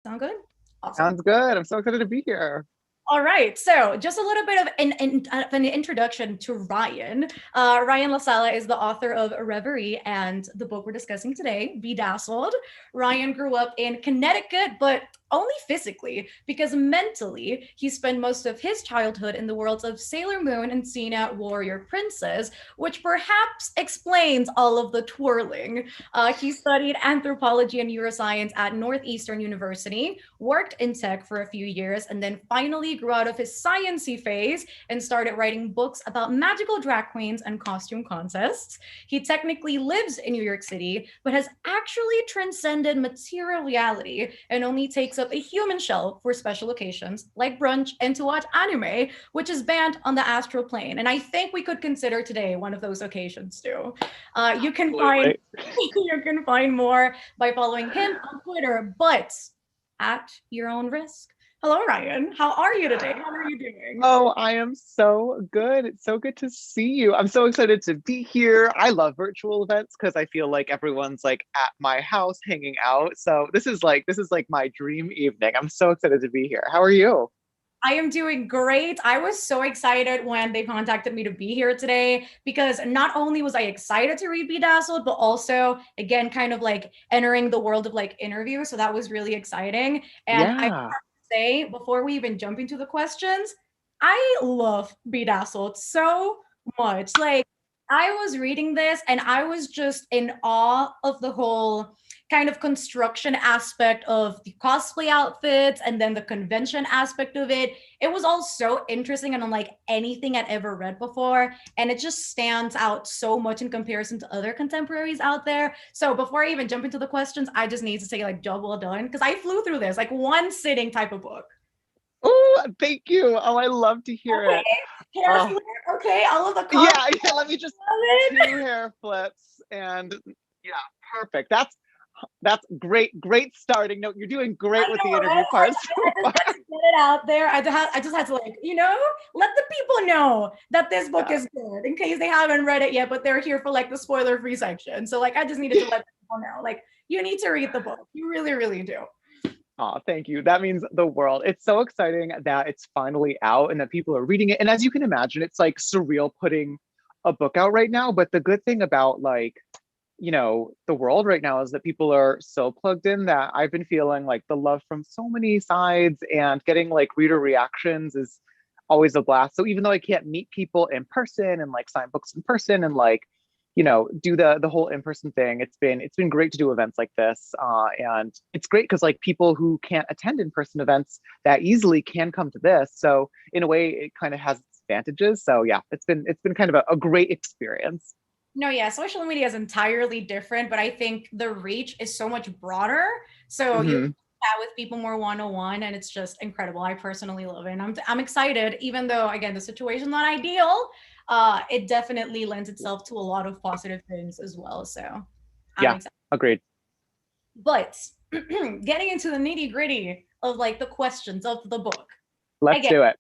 Sound good? Awesome. Sounds good. I'm so excited to be here. All right, so just a little bit of an introduction to Ryan. Ryan La Sala is the author of Reverie and the book we're discussing today, Be Dazzled. Ryan grew up in Connecticut, but only physically, because mentally he spent most of his childhood in the worlds of Sailor Moon and Xena Warrior Princess, which perhaps explains all of the twirling. He studied anthropology and neuroscience at Northeastern University, worked in tech for a few years, and then finally grew out of his sciency phase and started writing books about magical drag queens and costume contests. He technically lives in New York City, but has actually transcended material reality and only takes up a human shell for special occasions like brunch and to watch anime, which is banned on the astral plane. And I think we could consider today one of those occasions too. You can find Absolutely. you can find more by following him on Twitter, but at your own risk. Hello, Ryan. How are you today? How are you doing? Oh, I am so good. It's so good to see you. I'm so excited to be here. I love virtual events because I feel like everyone's like at my house hanging out. So this is like my dream evening. I'm so excited to be here. How are you? I am doing great. I was so excited when they contacted me to be here today because not only was I excited to read Bedazzled, but also, again, kind of like entering the world of like interviews. So that was really exciting. And I have Yeah. to say, before we even jump into the questions, I love Bedazzled so much. Like, I was reading this and I was just in awe of the whole kind of construction aspect of the cosplay outfits and then the convention aspect of it. It was all so interesting and unlike anything I'd ever read before. And it just stands out so much in comparison to other contemporaries out there. So before I even jump into the questions, I just need to say like job well done because I flew through this like one sitting type of book. Oh, thank you. Oh, I love to hear Okay, it. hair Oh, flare. Okay, all of the yeah, content yeah. Let me just of two it. hair flips and yeah, perfect. That's great. Great starting note. You're doing I great with the know, interview right? part so I just far. had to get it out there. I just had to like, let the people know that this book Yeah. is good in case they haven't read it yet, but they're here for like the spoiler-free section. So like I just needed to let people know. Like you need to read the book. You really, really do. Oh, thank you. That means the world. It's so exciting that it's finally out and that people are reading it. And as you can imagine, it's like surreal putting a book out right now. But the good thing about the world right now is that people are so plugged in that I've been feeling like the love from so many sides and getting like reader reactions is always a blast. So even though I can't meet people in person and like sign books in person and like do the whole in-person thing, it's been great to do events like this, and it's great because like people who can't attend in-person events that easily can come to this. So in a way it kind of has its advantages. So yeah, it's been kind of a great experience. No, yeah, social media is entirely different, but I think the reach is so much broader. So you can Hmm. chat with people more one-on-one, and it's just incredible. I personally love it. And I'm excited, even though again the situation's not ideal. It definitely lends itself to a lot of positive things as well. So I'm Yeah, excited. agreed. But getting into the nitty-gritty of like the questions of the book. Let's Again, do it.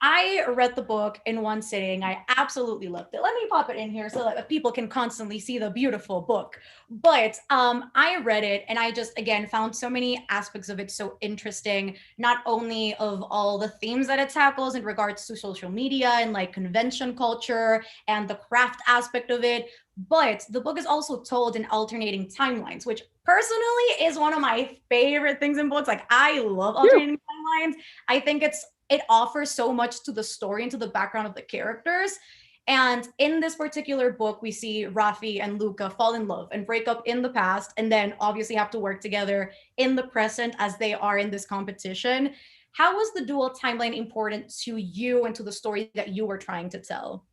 I read the book in one sitting. I absolutely loved it. Let me pop it in here so that people can constantly see the beautiful book. But I read it and I just, again, found so many aspects of it so interesting, not only of all the themes that it tackles in regards to social media and like convention culture and the craft aspect of it, but the book is also told in alternating timelines, which personally is one of my favorite things in books. Like, I love Phew. alternating timelines. I think it offers so much to the story and to the background of the characters. And in this particular book, we see Rafi and Luca fall in love and break up in the past, and then obviously have to work together in the present as they are in this competition. How was the dual timeline important to you and to the story that you were trying to tell?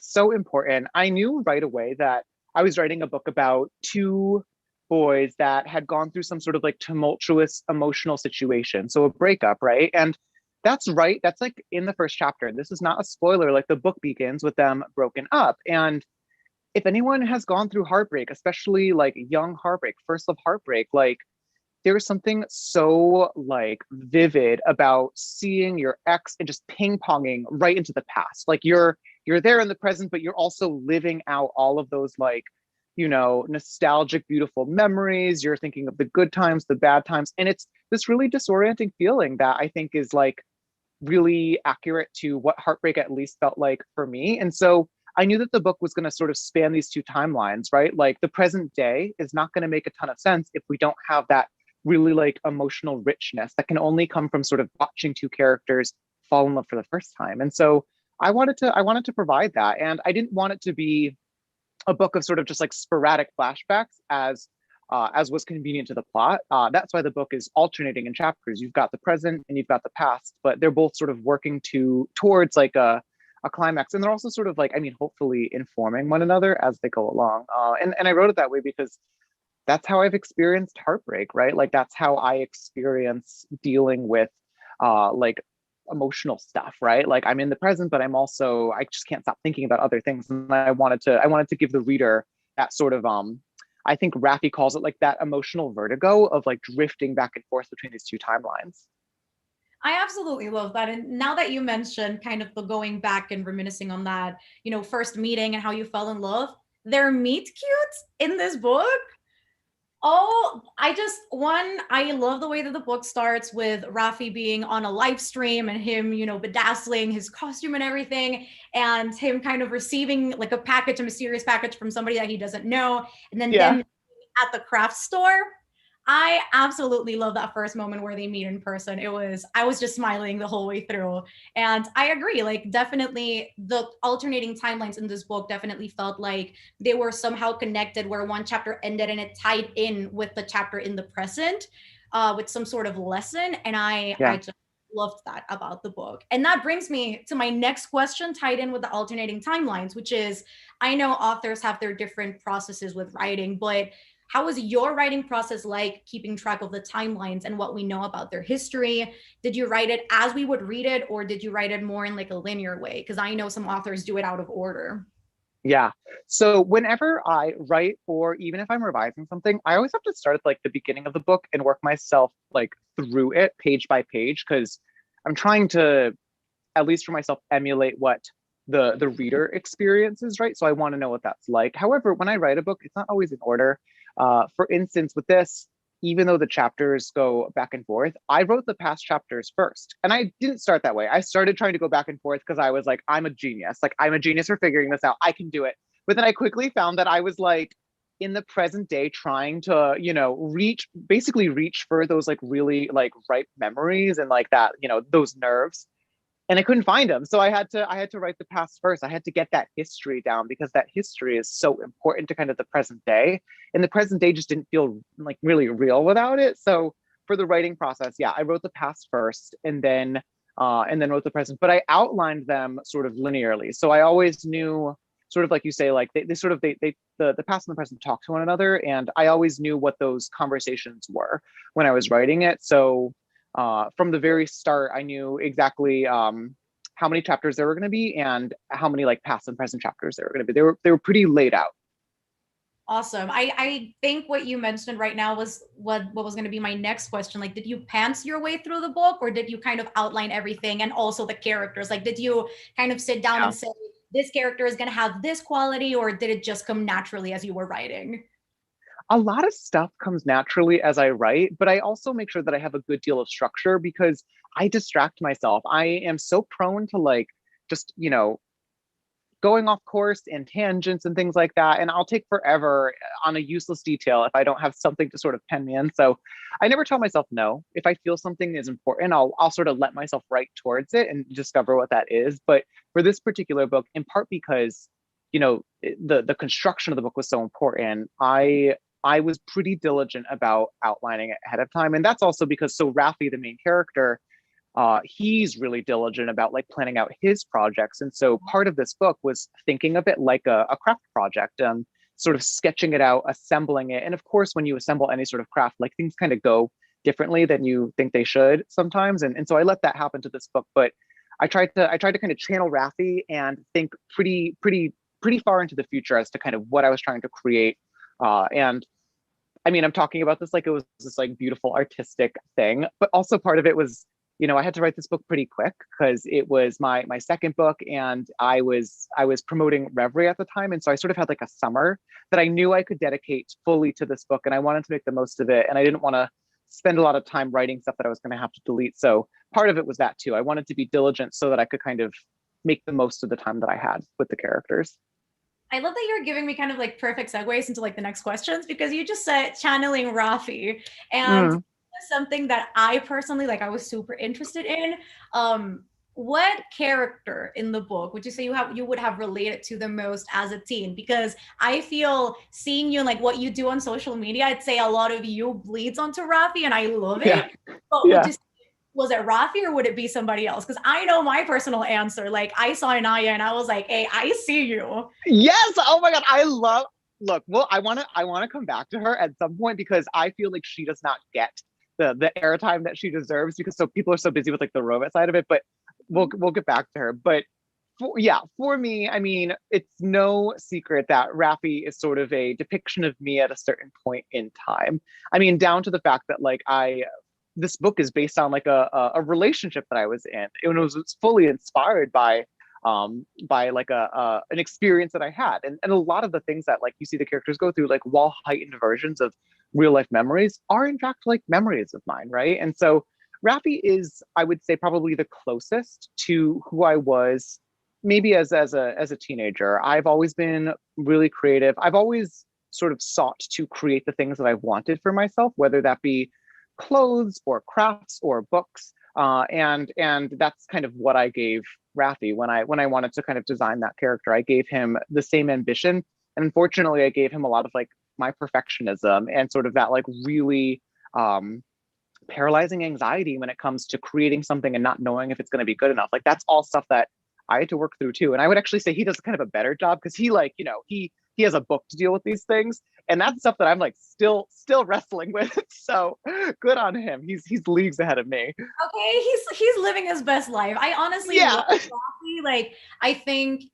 So important. I knew right away that I was writing a book about two boys that had gone through some sort of like tumultuous emotional situation. So a breakup, right? And that's right. That's like in the first chapter. This is not a spoiler. Like the book begins with them broken up. And if anyone has gone through heartbreak, especially like young heartbreak, first love heartbreak, like there's something so like vivid about seeing your ex and just ping-ponging right into the past. Like you're there in the present, but you're also living out all of those like nostalgic, beautiful memories. You're thinking of the good times, the bad times. And it's this really disorienting feeling that I think is like really accurate to what heartbreak at least felt like for me. And so I knew that the book was going to sort of span these two timelines, right? Like the present day is not going to make a ton of sense if we don't have that really like emotional richness that can only come from sort of watching two characters fall in love for the first time. And so I wanted to provide that. And I didn't want it to be a book of sort of just like sporadic flashbacks as was convenient to the plot. That's why the book is alternating in chapters. You've got the present and you've got the past, but they're both sort of working towards like a climax, and they're also sort of like, I mean, hopefully informing one another as they go along. And I wrote it that way because that's how I've experienced heartbreak, right? Like that's how I experience dealing with like emotional stuff, right? Like I'm in the present, but I just can't stop thinking about other things. And I wanted to give the reader that sort of I think Rafi calls it like that emotional vertigo of like drifting back and forth between these two timelines. I absolutely love that. And now that you mentioned kind of the going back and reminiscing on that, first meeting and how you fell in love, their meet cutes in this book. Oh, I love the way that the book starts with Rafi being on a live stream and him, bedazzling his costume and everything, and him kind of receiving like a mysterious package from somebody that he doesn't know, and then Yeah. them at the craft store. I absolutely love that first moment where they meet in person. I was just smiling the whole way through. And I agree, like, definitely the alternating timelines in this book definitely felt like they were somehow connected, where one chapter ended and it tied in with the chapter in the present with some sort of lesson. And I Yeah. just loved that about the book. And that brings me to my next question, tied in with the alternating timelines, which is, I know authors have their different processes with writing, but how was your writing process like, keeping track of the timelines and what we know about their history? Did you write it as we would read it, or did you write it more in like a linear way? Because I know some authors do it out of order. Yeah. So whenever I write, or even if I'm revising something, I always have to start at like the beginning of the book and work myself like through it page by page, because I'm trying to, at least for myself, emulate what the reader experiences, right? So I want to know what that's like. However, when I write a book, it's not always in order. For instance, with this, even though the chapters go back and forth, I wrote the past chapters first. And I didn't start that way. I started trying to go back and forth because I was like, I'm a genius. Like, I'm a genius for figuring this out. I can do it. But then I quickly found that I was like in the present day trying to, basically reach for those like really like ripe memories and like that, those nerves, and I couldn't find them. So I had to write the past first. I had to get that history down because that history is so important to kind of the present day. And the present day just didn't feel like really real without it. So for the writing process, yeah, I wrote the past first and then wrote the present. But I outlined them sort of linearly. So I always knew, sort of like you say, like they sort of the past and the present talk to one another. And I always knew what those conversations were when I was writing it. So from the very start, I knew exactly how many chapters there were going to be and how many like past and present chapters there were going to be. They were pretty laid out. Awesome. I think what you mentioned right now was what was going to be my next question. Like, did you pants your way through the book, or did you kind of outline everything and also the characters? Like, did you kind of sit down Yeah. and say, this character is going to have this quality, or did it just come naturally as you were writing? A lot of stuff comes naturally as I write, but I also make sure that I have a good deal of structure because I distract myself. I am so prone to like just, going off course and tangents and things like that. And I'll take forever on a useless detail if I don't have something to sort of pen me in. So I never tell myself no. If I feel something is important, I'll sort of let myself write towards it and discover what that is. But for this particular book, in part because, the construction of the book was so important, I was pretty diligent about outlining it ahead of time. And that's also because so Rafi, the main character, he's really diligent about like planning out his projects. And so part of this book was thinking of it like a craft project, sort of sketching it out, assembling it. And of course, when you assemble any sort of craft, like things kind of go differently than you think they should sometimes. And so I let that happen to this book, but I tried to kind of channel Rafi and think pretty far into the future as to kind of what I was trying to create. And I mean, I'm talking about this like it was this like beautiful artistic thing, but also part of it was, I had to write this book pretty quick because it was my second book, and I was promoting Reverie at the time, and so I sort of had like a summer that I knew I could dedicate fully to this book, and I wanted to make the most of it, and I didn't want to spend a lot of time writing stuff that I was going to have to delete. So part of it was that too. I wanted to be diligent so that I could kind of make the most of the time that I had with the characters. I love that you're giving me kind of like perfect segues into like the next questions, because you just said channeling Rafi, and Mm, something that I personally like I was super interested in. What character in the book would you say you would have related to the most as a teen? Because I feel seeing you and like what you do on social media, I'd say a lot of you bleeds onto Rafi, and I love yeah, it. But would yeah. you, was it Rafi or would it be somebody else? Because I know my personal answer. Like I saw Anaya and I was like, hey, I see you. Yes. Oh my God. I love look, well, I wanna come back to her at some point because I feel like she does not get the airtime that she deserves because so people are so busy with like the robot side of it, but we'll get back to her. But for me, I mean, it's no secret that Rafi is sort of a depiction of me at a certain point in time. I mean, down to the fact that like I this book is based on like a relationship that I was in. It was fully inspired by like an experience that I had. And a lot of the things that like you see the characters go through, like while heightened versions of real life memories, are in fact like memories of mine, right? And so Rafi is, I would say, probably the closest to who I was maybe as a teenager. I've always been really creative. I've always sort of sought to create the things that I wanted for myself, whether that be clothes or crafts or books. And that's kind of what I gave Rafi when I wanted to kind of design that character. I gave him the same ambition, and unfortunately, I gave him a lot of like my perfectionism and sort of that like really um, paralyzing anxiety when it comes to creating something and not knowing if it's going to be good enough. Like that's all stuff that I had to work through too. And I would actually say he does kind of a better job because he like he has a book to deal with these things, and that's stuff that I'm like still wrestling with. So good on him. He's leagues ahead of me. Okay, he's living his best life. I honestly Yeah. love Rafi. Like I think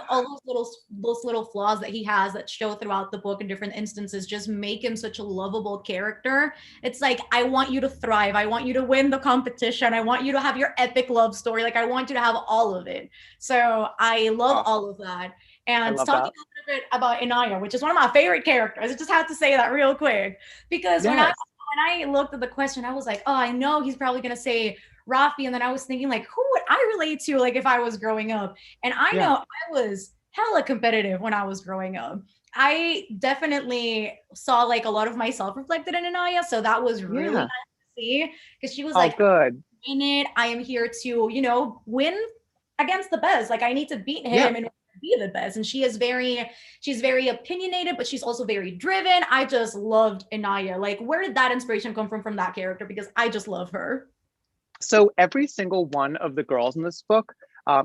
all those little flaws that he has that show throughout the book in different instances just make him such a lovable character. It's like I want you to thrive. I want you to win the competition. I want you to have your epic love story. Like I want you to have all of it. So I love Oh, all of that. I And love talking that. a little bit about Inaya, which is one of my favorite characters. I just have to say that real quick because Yes. when I looked at the question, I was like, oh, I know he's probably gonna say Rafi, and then I was thinking like, who would I relate to like if I was growing up? And I Yeah. know I was hella competitive when I was growing up. I definitely saw like a lot of myself reflected in Anaya, so that was really Yeah. nice to see because she was Oh, like, good. in it, I am here to win against the best. Like I need to beat Yeah. him and be the best. And she's very opinionated, but she's also very driven. I just loved Inaya. Like, where did that inspiration come from that character? Because I just love her. So every single one of the girls in this book,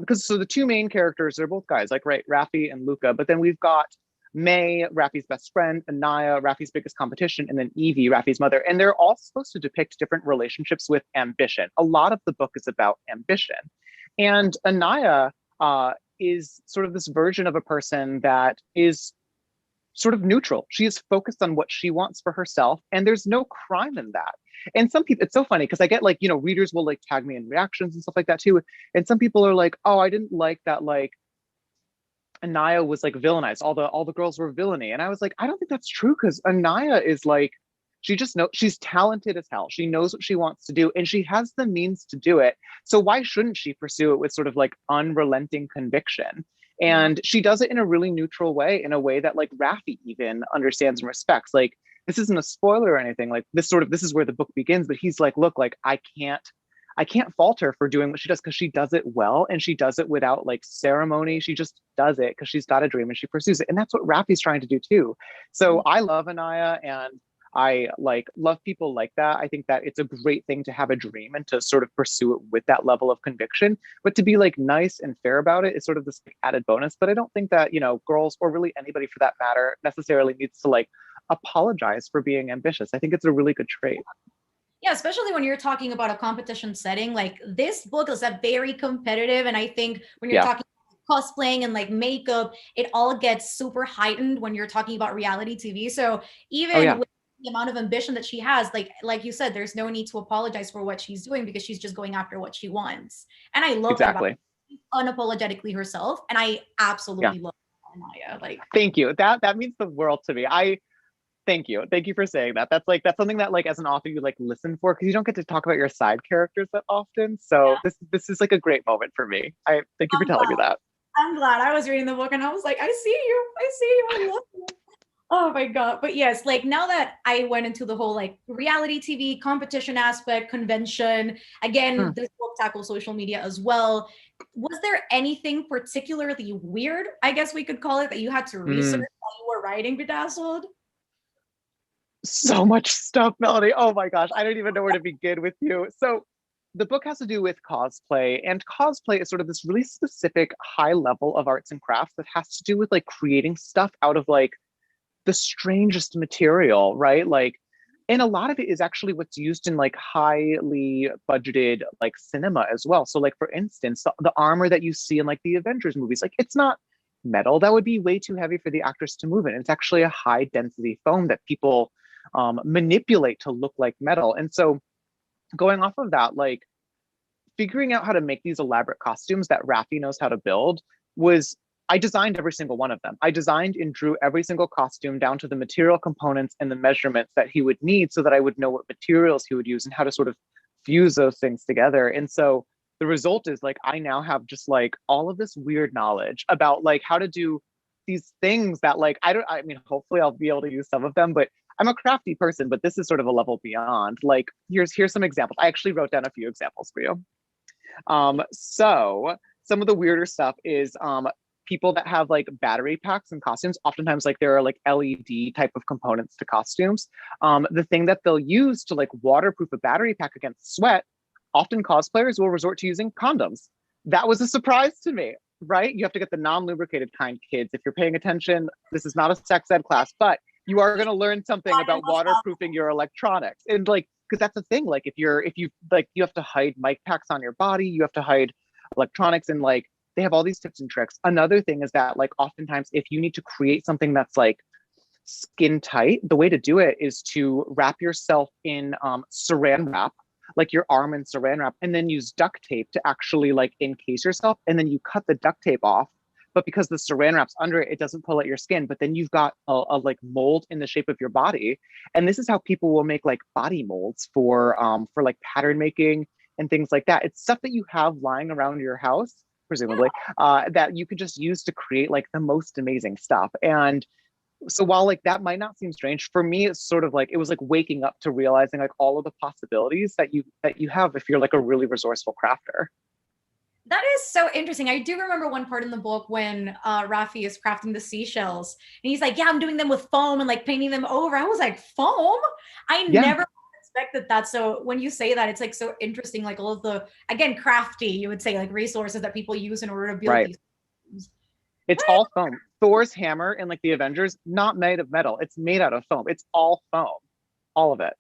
because so the two main characters are both guys, like right, Rafi and Luca, but then we've got May, Rafi's best friend, Anaya, Rafi's biggest competition, and then Evie, Rafi's mother. And they're all supposed to depict different relationships with ambition. A lot of the book is about ambition. And Anaya is sort of this version of a person that is sort of neutral. She is focused on what she wants for herself, and there's no crime in that. And some people, it's so funny because I get like, readers will like tag me in reactions and stuff like that too. And some people are like, oh, I didn't like that, like Anaya was like villainized. All the girls were villainy. And I was like, I don't think that's true because Anaya is like, she just knows she's talented as hell. She knows what she wants to do and she has the means to do it. So why shouldn't she pursue it with sort of like unrelenting conviction? Yeah. And she does it in a really neutral way, in a way that like Rafi even understands and respects. Like this isn't a spoiler or anything. Like this is where the book begins, but he's like, look, like I can't fault her for doing what she does because she does it well and she does it without like ceremony. She just does it because she's got a dream and she pursues it. And that's what Rafi's trying to do too. So I love Anaya and I like love people like that. I think that it's a great thing to have a dream and to sort of pursue it with that level of conviction. But to be like nice and fair about it is sort of this added bonus. But I don't think that, girls or really anybody for that matter necessarily needs to like apologize for being ambitious. I think it's a really good trait. Yeah, especially when you're talking about a competition setting. Like this book is a very competitive, and I think when you're Yeah. talking cosplaying and like makeup, it all gets super heightened when you're talking about reality TV. So Oh even yeah. with the amount of ambition that she has, like you said, there's no need to apologize for what she's doing because she's just going after what she wants. And I love that about her. Exactly. She's unapologetically herself, and I Yeah. absolutely love Maya. Like, Thank you. That means the world to me. I thank you. Thank you for saying that. That's something that like as an author you like listen for because you don't get to talk about your side characters that often. So yeah, this is like a great moment for me. I thank you for I'm telling me glad. that. I'm glad. I was reading the book and I was like, I see you. I see you. I love you. Oh my God. But yes, like now that I went into the whole like reality TV competition aspect, convention, Hmm. again, this book tackles social media as well. Was there anything particularly weird, I guess we could call it, that you had to research Mm. while you were writing Bedazzled? So much stuff, Melody. Oh my gosh, I don't even know where to begin with you. So the book has to do with cosplay, and cosplay is sort of this really specific high level of arts and crafts that has to do with like creating stuff out of like the strangest material, right? Like, and a lot of it is actually what's used in like highly budgeted like cinema as well. So, like for instance, the armor that you see in like the Avengers movies, like it's not metal. That would be way too heavy for the actors to move in. It's actually a high density foam that people manipulate to look like metal. And so, going off of that, like figuring out how to make these elaborate costumes that Rafi knows how to build was I designed every single one of them. I designed and drew every single costume down to the material components and the measurements that he would need so that I would know what materials he would use and how to sort of fuse those things together. And so the result is like I now have just like all of this weird knowledge about like how to do these things that like I mean hopefully I'll be able to use some of them, but I'm a crafty person, but this is sort of a level beyond. Like here's some examples. I actually wrote down a few examples for you. So some of the weirder stuff is people that have like battery packs and costumes. Oftentimes, like there are like LED type of components to costumes. The thing that they'll use to like waterproof a battery pack against sweat, often cosplayers will resort to using condoms. That was a surprise to me, right? You have to get the non-lubricated kind, kids. If you're paying attention, this is not a sex ed class, but you are going to learn something about waterproofing your electronics. And like because that's the thing, like if you like you have to hide mic packs on your body, you have to hide electronics, and like they have all these tips and tricks. Another thing is that like oftentimes if you need to create something that's like skin tight, the way to do it is to wrap yourself in saran wrap, like your arm in saran wrap, and then use duct tape to actually like encase yourself, and then you cut the duct tape off. But because the saran wrap's under it, it doesn't pull at your skin. But then you've got a like mold in the shape of your body, and this is how people will make like body molds for like pattern making and things like that. It's stuff that you have lying around your house, presumably, that you could just use to create like the most amazing stuff. And so while like that might not seem strange for me, it's sort of like it was like waking up to realizing like all of the possibilities that you have if you're like a really resourceful crafter. That is so interesting. I do remember one part in the book when Rafi is crafting the seashells, and he's like, "Yeah, I'm doing them with foam and like painting them over." I was like, "Foam? I Yeah, never expected that." So when you say that, it's like so interesting. Like all of the again crafty, you would say like resources that people use in order to build right. these things. It's all foam. Thor's hammer in like the Avengers, not made of metal. It's made out of foam. It's all foam, all of it.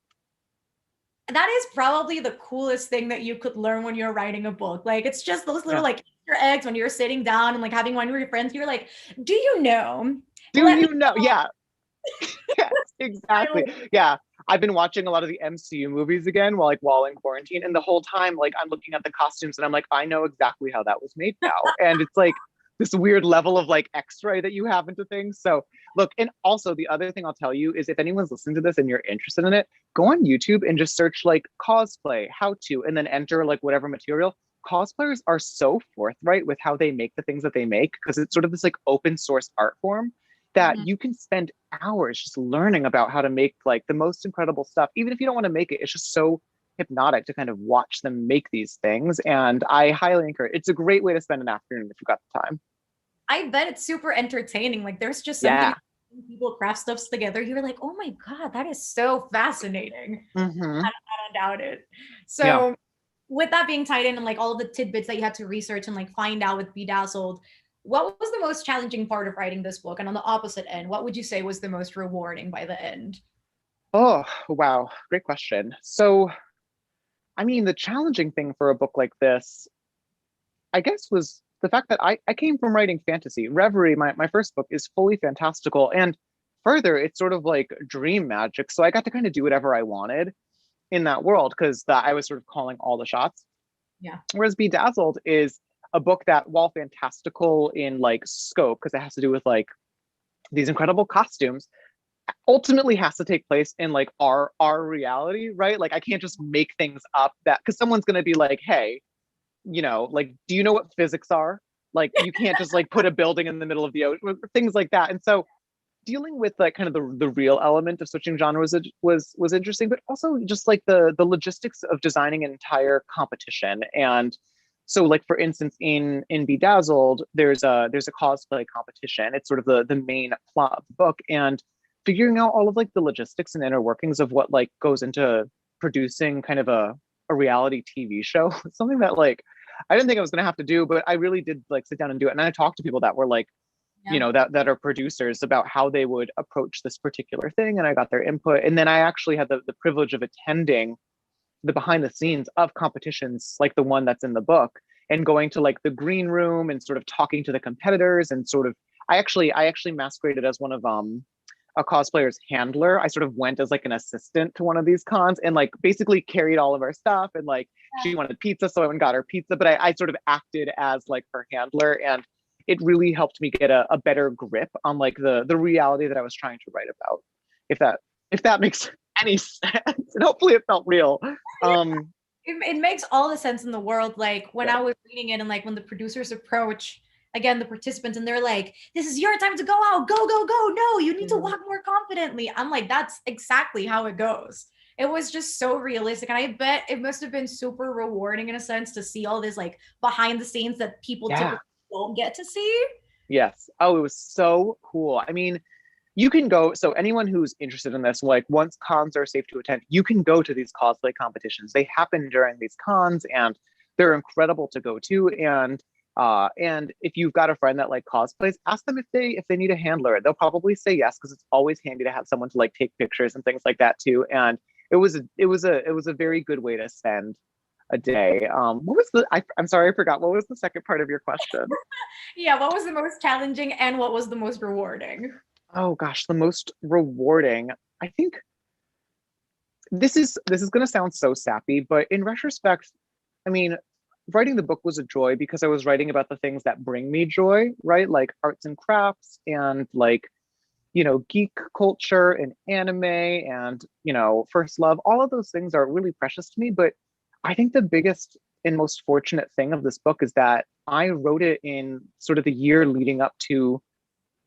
That is probably the coolest thing that you could learn when you're writing a book. Like it's just those little Yeah. like Easter eggs when you're sitting down and like having one of your friends. You're like, "Do you know? Do Let me." you know? Yeah. Yes, I exactly. Yeah. I've been watching a lot of the MCU movies again while in quarantine. And the whole time, like I'm looking at the costumes and I'm like, I know exactly how that was made now. And it's like this weird level of like X-ray that you have into things. So look, and also the other thing I'll tell you is if anyone's listening to this and you're interested in it, go on YouTube and just search like cosplay, how to, and then enter like whatever material. Cosplayers are so forthright with how they make the things that they make because it's sort of this like open source art form that Mhm. you can spend hours just learning about how to make like the most incredible stuff. Even if you don't want to make it, it's just so hypnotic to kind of watch them make these things. And I highly encourage it's a great way to spend an afternoon if you've got the time. I bet it's super entertaining. Like there's just something Yeah. when people craft stuffs together. You're like, oh my God, that is so fascinating. Hmm. I don't doubt it. Yeah. So with that being tied in and like all of the tidbits that you had to research and like find out with Bedazzled, what was the most challenging part of writing this book? And on the opposite end, what would you say was the most rewarding by the end? Oh, wow. Great question. So, I mean, the challenging thing for a book like this, I guess, was the fact that I came from writing fantasy. Reverie, my first book, is fully fantastical. And further, it's sort of like dream magic. So I got to kind of do whatever I wanted in that world because I was sort of calling all the shots. Yeah. Whereas Bedazzled is a book that, while fantastical in like scope, because it has to do with like these incredible costumes, ultimately has to take place in like our reality, right? Like I can't just make things up that because someone's gonna be like, hey, like, do you know what physics are? Like you can't just like put a building in the middle of the ocean, things like that. And so dealing with like kind of the real element of switching genres was interesting, but also just like the logistics of designing an entire competition. And so like for instance in Bedazzled, there's a cosplay competition. It's sort of the main plot of the book, and figuring out all of like the logistics and inner workings of what like goes into producing kind of a reality TV show. Something that like I didn't think I was gonna have to do, but I really did like sit down and do it. And I talked to people that were like, Yeah. that are producers about how they would approach this particular thing, and I got their input. And then I actually had the privilege of attending the behind the scenes of competitions like the one that's in the book, and going to like the green room and sort of talking to the competitors, and sort of I actually masqueraded as one of a cosplayer's handler. I sort of went as like an assistant to one of these cons and like basically carried all of our stuff, and like she wanted pizza, so I went and got her pizza, but I sort of acted as like her handler, and it really helped me get a better grip on like the reality that I was trying to write about. If that makes any sense. And hopefully it felt real. It makes all the sense in the world. Like when Yeah. I was reading it and like when the producers approach again the participants and they're like, this is your time to go out, go, go, go. No, you need to walk more confidently. I'm like, that's exactly how it goes. It was just so realistic. And I bet it must have been super rewarding in a sense to see all this like behind the scenes that people Yeah. typically don't get to see. Yes. Oh, it was so cool. I mean, you can go, so anyone who's interested in this, like once cons are safe to attend, you can go to these cosplay competitions. They happen during these cons, and they're incredible to go to. And if you've got a friend that like cosplays, ask them if they need a handler. They'll probably say yes, because it's always handy to have someone to like take pictures and things like that too. And it was a very good way to spend a day. What was I'm sorry, I forgot. What was the second part of your question? Yeah, what was the most challenging and what was the most rewarding? Oh gosh, the most rewarding. I think this is going to sound so sappy, but in retrospect, I mean, writing the book was a joy because I was writing about the things that bring me joy, right? Like arts and crafts, and like, geek culture and anime, and, first love. All of those things are really precious to me. But I think the biggest and most fortunate thing of this book is that I wrote it in sort of the year leading up to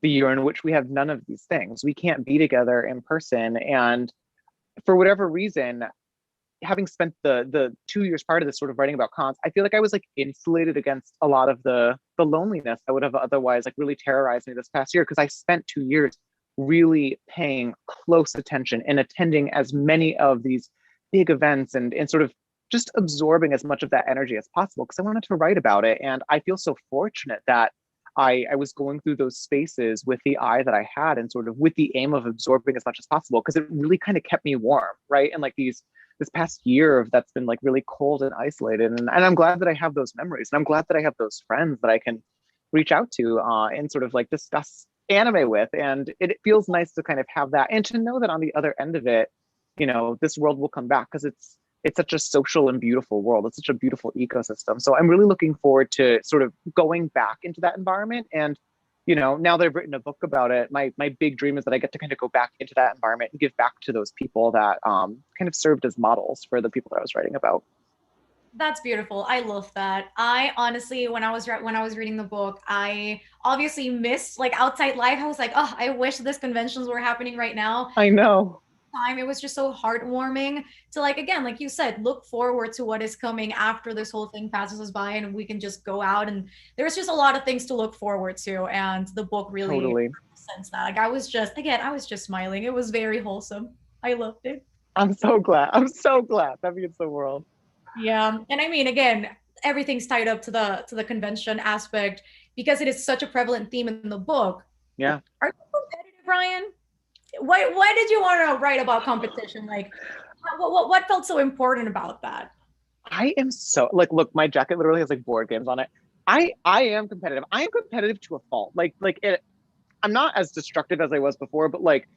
the year in which we have none of these things. We can't be together in person. And for whatever reason, having spent the 2 years prior to this sort of writing about cons, I feel like I was like insulated against a lot of the loneliness that would have otherwise like really terrorized me this past year, because I spent 2 years really paying close attention and attending as many of these big events, and sort of just absorbing as much of that energy as possible because I wanted to write about it. And I feel so fortunate that I was going through those spaces with the eye that I had, and sort of with the aim of absorbing as much as possible, because it really kind of kept me warm, right? And like this past year of that's been like really cold and isolated, and I'm glad that I have those memories, and I'm glad that I have those friends that I can reach out to and sort of like discuss anime with. And it feels nice to kind of have that, and to know that on the other end of it, this world will come back, because it's such a social and beautiful world. It's such a beautiful ecosystem. So I'm really looking forward to sort of going back into that environment. And, now that I've written a book about it, my big dream is that I get to kind of go back into that environment and give back to those people that kind of served as models for the people that I was writing about. That's beautiful. I love that. I honestly, when I was reading the book, I obviously missed like outside life. I was like, oh, I wish this conventions were happening right now. I know. Time it was just so heartwarming to like again, like you said, look forward to what is coming after this whole thing passes us by, and we can just go out. And there's just a lot of things to look forward to, and the book really Totally. represents that. Like I was just smiling. It was very wholesome. I loved it. I'm so glad. I'm so glad. That means the world. Yeah. And I mean, again, everything's tied up to the convention aspect because it is such a prevalent theme in the book. Yeah. Are you competitive, Ryan? Why did you want to write about competition? Like what felt so important about that? I am so like, look, my jacket literally has like board games on it. I am competitive. I am competitive to a fault. Like it, I'm not as destructive as I was before, but like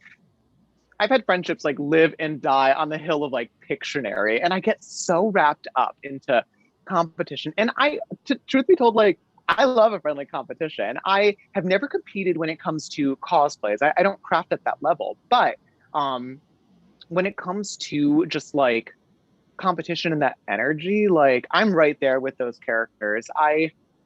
I've had friendships like live and die on the hill of like Pictionary, and I get so wrapped up into competition. And truth be told, like I love a friendly competition. I have never competed when it comes to cosplays. I don't craft at that level, but um, when it comes to just like competition and that energy, like I'm right there with those characters.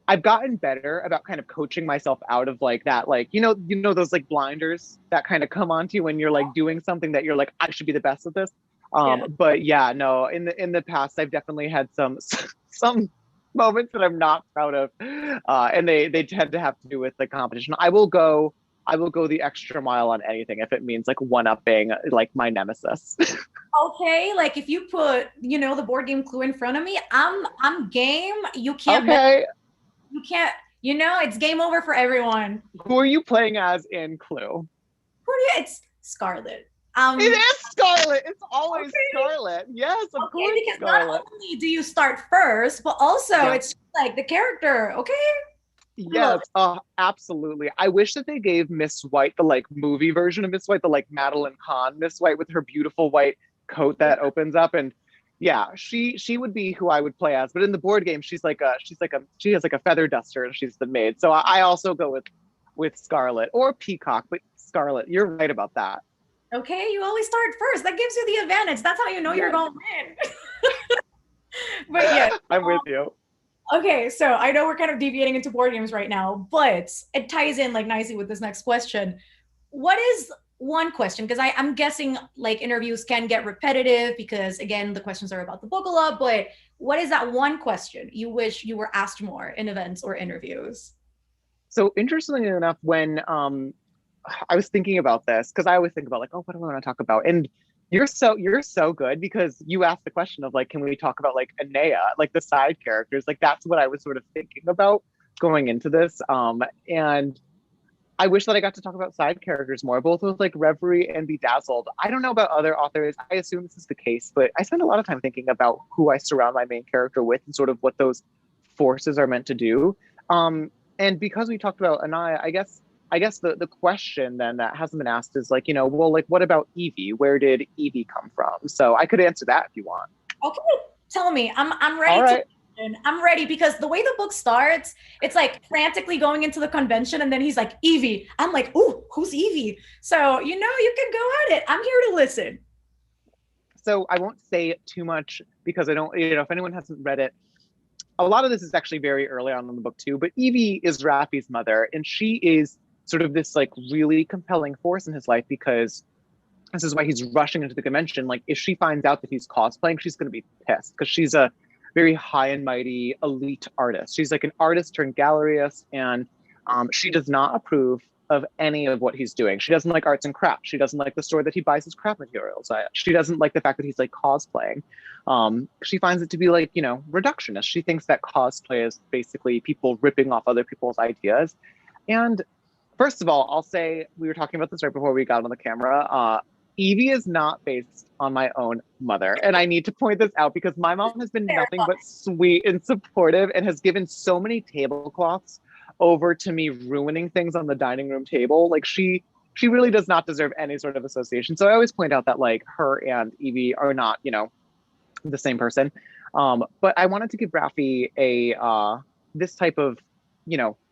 I've gotten better about kind of coaching myself out of like that, like those like blinders that kind of come onto you when you're like doing something that you're like, I should be the best at this. Yeah. But yeah, no, in the past I've definitely had some some moments that I'm not proud of. And they tend to have to do with the competition. I will go the extra mile on anything if it means like one upping like my nemesis. Okay, like if you put, the board game Clue in front of me, I'm game. You can't mess, Okay, you can't, it's game over for everyone. who are you playing as in Clue? Who do you, it's Scarlet. It is Scarlet. It's always Okay. Scarlet. Yes, of Okay, course, because not Scarlet. only do you start first, but also Yeah. it's like the character. Okay. I love Yes, absolutely. I wish that they gave Miss White the like movie version of Miss White, the like Madeline Kahn Miss White with her beautiful white coat it. that opens up, and yeah, she would be who I would play as. But in the board game, she has like a feather duster and she's the maid. So I also go with Scarlet or Peacock, but Scarlet. You're right about that. Okay, you always start first. That gives you the advantage. That's how you know you're Yeah, going to win. But yeah. I'm with you. Okay, so I know we're kind of deviating into board games right now, but it ties in like nicely with this next question. What is one question? Because I'm guessing like interviews can get repetitive because again, the questions are about the book a lot, but what is that one question you wish you were asked more in events or interviews? So interestingly enough, when I was thinking about this because I always think about like, oh, what do I want to talk about? And you're so good because you asked the question of like, can we talk about like Anea, like the side characters? Like that's what I was sort of thinking about going into this. And I wish that I got to talk about side characters more, both with like Reverie and Bedazzled. I don't know about other authors. I assume this is the case, but I spend a lot of time thinking about who I surround my main character with and sort of what those forces are meant to do. Um, and because we talked about Anaya, I guess the question then that hasn't been asked is like, well, like what about Evie? Where did Evie come from? So I could answer that if you want. Okay, tell me. I'm All ready to right. listen. I'm ready because the way the book starts, it's like frantically going into the convention, and then he's like, Evie. I'm like, ooh, who's Evie? So, you can go at it. I'm here to listen. So I won't say too much because I don't, if anyone hasn't read it, a lot of this is actually very early on in the book too. But Evie is Rafi's mother, and she is sort of this like really compelling force in his life because this is why he's rushing into the convention. Like, if she finds out that he's cosplaying, she's going to be pissed because she's a very high and mighty elite artist. She's like an artist turned galleryist, and she does not approve of any of what he's doing. She doesn't like arts and crafts. She doesn't like the store that he buys his craft materials at. She doesn't like the fact that he's like cosplaying. She finds it to be like, reductionist. She thinks that cosplay is basically people ripping off other people's ideas. And first of all, I'll say we were talking about this right before we got on the camera. Evie is not based on my own mother. And I need to point this out because my mom has been nothing but sweet and supportive and has given so many tablecloths over to me ruining things on the dining room table. Like she really does not deserve any sort of association. So I always point out that like her and Evie are not, the same person. But I wanted to give Rafi a this type of,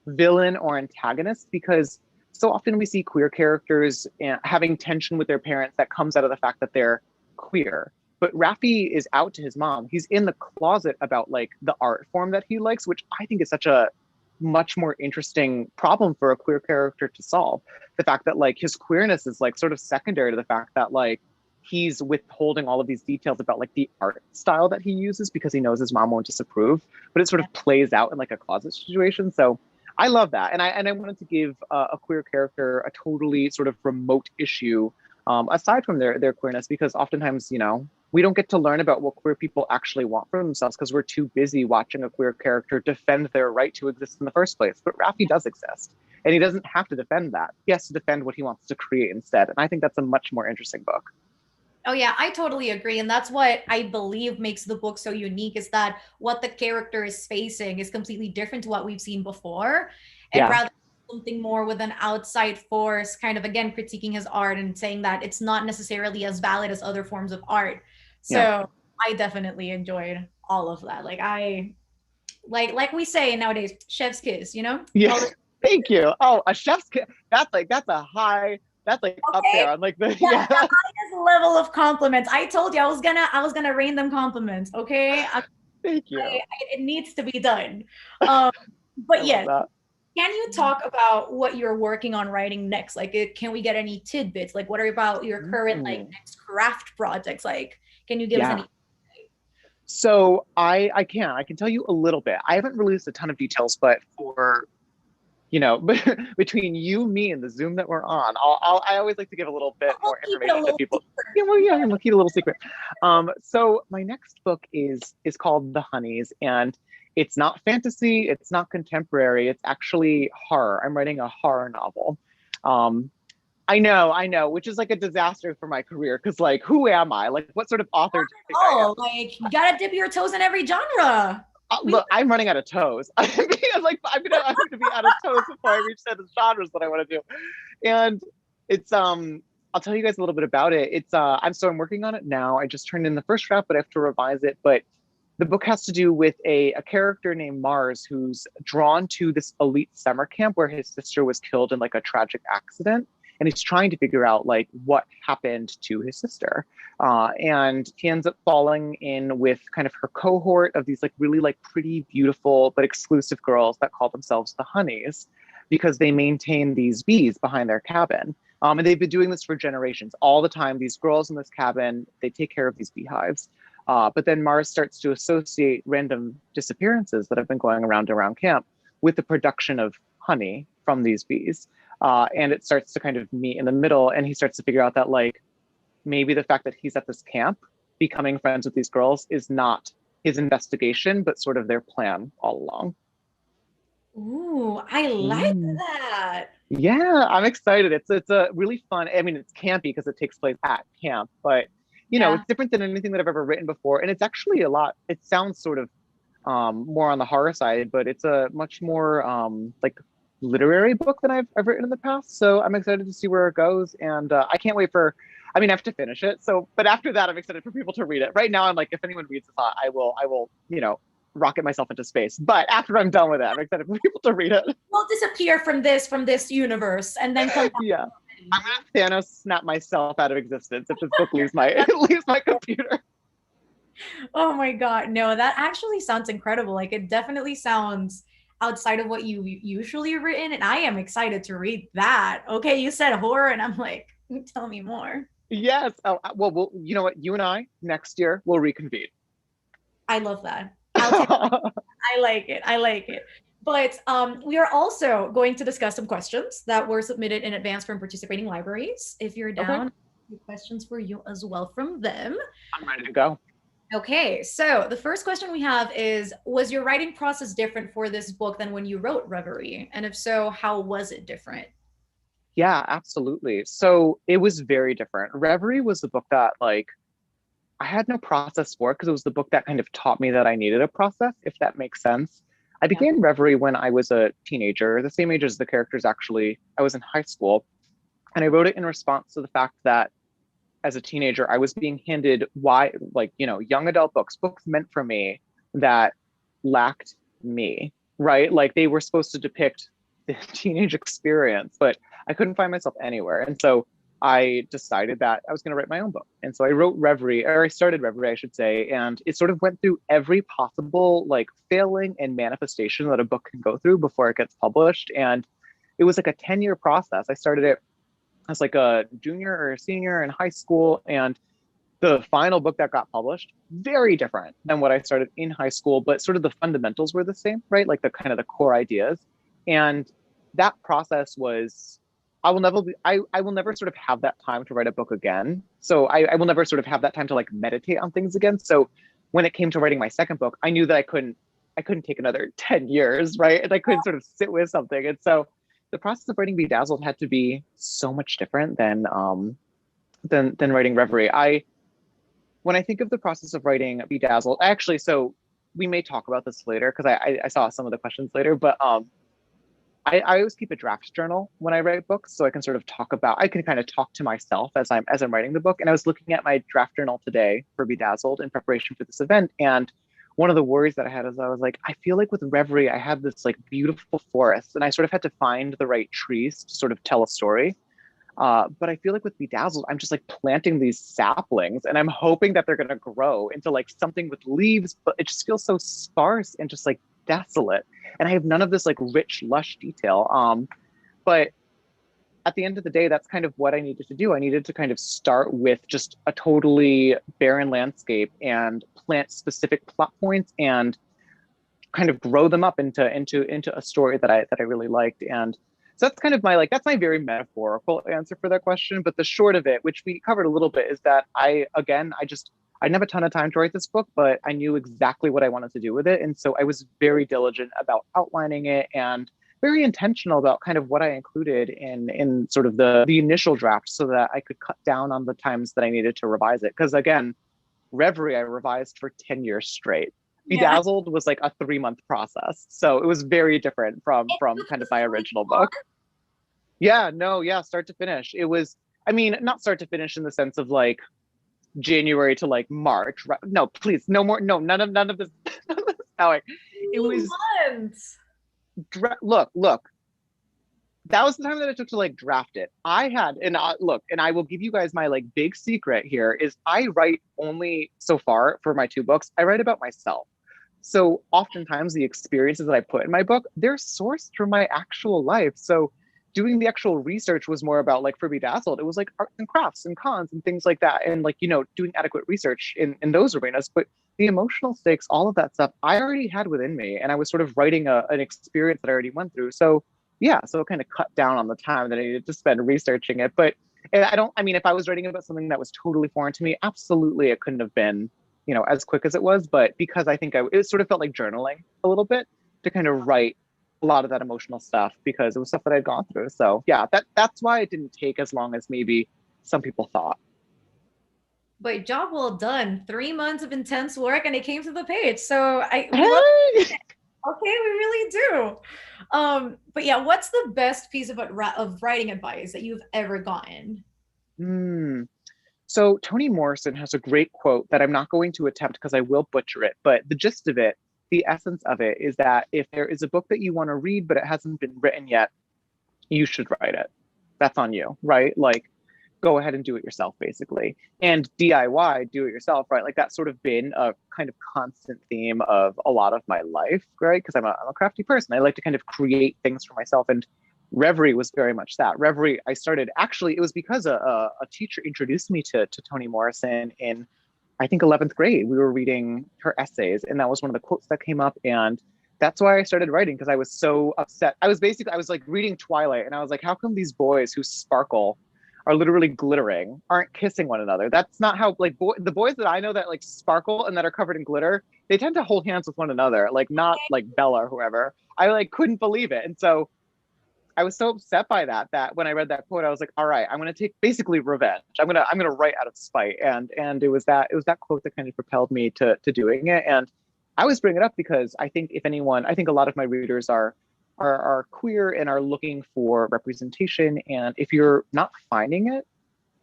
villain or antagonist because so often we see queer characters having tension with their parents that comes out of the fact that they're queer. But Rafi is out to his mom. He's in the closet about like the art form that he likes, which I think is such a much more interesting problem for a queer character to solve. The fact that like his queerness is like sort of secondary to the fact that like he's withholding all of these details about like the art style that he uses because he knows his mom won't disapprove, but it sort of plays out in like a closet situation. So I love that, and I wanted to give a queer character a totally sort of remote issue, aside from their queerness, because oftentimes we don't get to learn about what queer people actually want for themselves because we're too busy watching a queer character defend their right to exist in the first place. But Rafi does exist, and he doesn't have to defend that. He has to defend what he wants to create instead, and I think that's a much more interesting book. Oh yeah, I totally agree. And that's what I believe makes the book so unique is that what the character is facing is completely different to what we've seen before. And Yeah. rather something more with an outside force, kind of again critiquing his art and saying that it's not necessarily as valid as other forms of art. Yeah. So I definitely enjoyed all of that. Like I like we say nowadays, chef's kiss, you know? Yeah. Call it Thank you. Oh, a chef's kiss. That's a high. That's like up okay. there on like the Yeah, yeah. the highest level of compliments. I told you I was gonna rain them compliments. Okay, Thank you. it needs to be done. Um, but I love yes, that. can you talk about what you're working on writing next? Like, can we get any tidbits? Like, what are about your current like Ooh. next craft projects? Like, can you give us Yeah. any? So I can tell you a little bit. I haven't released a ton of details, but for between you, me, and the Zoom that we're on, I always like to give a little bit We'll more keep it a information to little people. deeper. Yeah, we'll keep it a little secret. So my next book is called The Honeys, and it's not fantasy, it's not contemporary, it's actually horror. I'm writing a horror novel. Um, I know, which is like a disaster for my career because like, who am I? Like, what sort of author do you think I am? Oh, like you gotta dip your toes in every genre. We Look, I'm running out of toes. I'm gonna be out of toes before I reach the genres that I want to do. And it's I'll tell you guys a little bit about it. I'm working on it now. I just turned in the first draft, but I have to revise it. But the book has to do with a character named Mars who's drawn to this elite summer camp where his sister was killed in like a tragic accident. And he's trying to figure out like what happened to his sister. And he ends up falling in with kind of her cohort of these like really like pretty, beautiful, but exclusive girls that call themselves the Honeys because they maintain these bees behind their cabin. And they've been doing this for generations. All the time, these girls in this cabin, they take care of these beehives. But then Mars starts to associate random disappearances that have been going around camp with the production of honey from these bees. And it starts to kind of meet in the middle. And he starts to figure out that like maybe the fact that he's at this camp becoming friends with these girls is not his investigation, but sort of their plan all along. Ooh, I like Mm. that. Yeah, I'm excited. It's a really fun. I mean, it's campy because it takes place at camp, but Yeah. it's different than anything that I've ever written before, and it's actually a lot. It sounds sort of more on the horror side, but it's a much more like literary book than I've written in the past. So I'm excited to see where it goes, and I can't wait for. I mean, I have to finish it. So, but after that, I'm excited for people to read it. Right now, I'm like, if anyone reads this, I will, rocket myself into space. But after I'm done with it, I'm excited for people to read it. We'll disappear from this universe and then come back. Yeah, I'm gonna Thanos snap myself out of existence if this book leaves my leaves my computer. Oh my God. No, that actually sounds incredible. Like it definitely sounds outside of what you usually written. And I am excited to read that. Okay, you said horror, and I'm like, tell me more. Yes. Oh, well, you know what? You and I next year will reconvene. I love that. I'll take I like it. I like it. But we are also going to discuss some questions that were submitted in advance from participating libraries. If you're Okay, down, a few questions for you as well from them. I'm ready to go. Okay, so the first question we have is, was your writing process different for this book than when you wrote Reverie? And if so, how was it different? Yeah, absolutely. So it was very different. Reverie was the book that like I had no process for because it was the book that kind of taught me that I needed a process, if that makes sense. I Yeah. began Reverie when I was a teenager, the same age as the characters actually. I was in high school, and I wrote it in response to the fact that as a teenager, I was being handed young adult books meant for me that lacked me, right? Like they were supposed to depict the teenage experience, but I couldn't find myself anywhere. And so I decided that I was going to write my own book. And so I wrote Reverie, or I started Reverie, I should say, and it sort of went through every possible like failing and manifestation that a book can go through before it gets published. And it was like a 10-year process. I started it as like a junior or a senior in high school, and the final book that got published very different than what I started in high school, but sort of the fundamentals were the same, right? Like the kind of the core ideas. And that process was I will never sort of have that time to write a book again. So I will never sort of have that time to like meditate on things again. So when it came to writing my second book, I knew that I couldn't take another 10 years, right? And I couldn't sort of sit with something. And so the process of writing Bedazzled had to be so much different than writing Reverie. When I think of the process of writing Bedazzled, actually, so we may talk about this later because I saw some of the questions later, but I always keep a draft journal when I write books, so I can sort of I can kind of talk to myself as I'm writing the book. And I was looking at my draft journal today for Bedazzled in preparation for this event, and one of the worries that I had is I was like, I feel like with Reverie, I had this like beautiful forest, and I sort of had to find the right trees to sort of tell a story. But I feel like with Bedazzled, I'm just like planting these saplings, and I'm hoping that they're gonna grow into like something with leaves, but it just feels so sparse and just like desolate. And I have none of this like rich, lush detail. But at the end of the day, that's kind of what I needed to do. I needed to kind of start with just a totally barren landscape and plant specific plot points and kind of grow them up into a story that I really liked. And so that's kind of my like that's my very metaphorical answer for that question. But the short of it, which we covered a little bit, is that I didn't have a ton of time to write this book, but I knew exactly what I wanted to do with it. And so I was very diligent about outlining it and very intentional about kind of what I included in sort of the initial draft so that I could cut down on the times that I needed to revise it. Because again, Reverie I revised for 10 years straight. Yeah. Bedazzled was like a 3-month process. So it was very different from kind of my original book. Yeah, no, yeah, start to finish. It was, I mean, not start to finish in the sense of like January to like March. Right? No, please, no more. No, none of this. None of this it was Months. look. That was the time that it took to like draft it. I had and look, and I will give you guys my like big secret here is I write only so far for my 2 books. I write about myself. So oftentimes the experiences that I put in my book, they're sourced from my actual life. So doing the actual research was more about like for Bedazzled, it was like arts and crafts and cons and things like that. And like, doing adequate research in those arenas. But the emotional stakes, all of that stuff, I already had within me. And I was sort of writing an experience that I already went through. So yeah, so it kind of cut down on the time that I needed to spend researching it. But I mean, if I was writing about something that was totally foreign to me, absolutely it couldn't have been, as quick as it was. But because I think it sort of felt like journaling a little bit to kind of write a lot of that emotional stuff because it was stuff that I'd gone through. So yeah, that's why it didn't take as long as maybe some people thought. But job well done. 3 months of intense work and it came to the page. So we love Hey! okay, we really do. But yeah, what's the best piece of writing advice that you've ever gotten? Hmm. So Toni Morrison has a great quote that I'm not going to attempt because I will butcher it, but the gist of it, the essence of it is that if there is a book that you want to read but it hasn't been written yet, you should write it. That's on you, right? Like go ahead and do it yourself basically. And DIY, do it yourself, right? Like that's sort of been a kind of constant theme of a lot of my life, right? Because I'm a crafty person. I like to kind of create things for myself. And Reverie was very much that. Reverie, I started actually, it was because a teacher introduced me to Toni Morrison in, I think, 11th grade. We were reading her essays, and that was one of the quotes that came up. And that's why I started writing because I was so upset. I was like reading Twilight, and I was like, how come these boys who sparkle are literally glittering aren't kissing one another? That's not how like the boys that I know that like sparkle and that are covered in glitter, they tend to hold hands with one another, like not like Bella or whoever. I like couldn't believe it. And so I was so upset by that when I read that quote, I was like, all right, I'm gonna take basically revenge. I'm gonna write out of spite. And it was that quote that kind of propelled me to doing it. And I always bring it up because I think I think a lot of my readers are queer and are looking for representation. And if you're not finding it,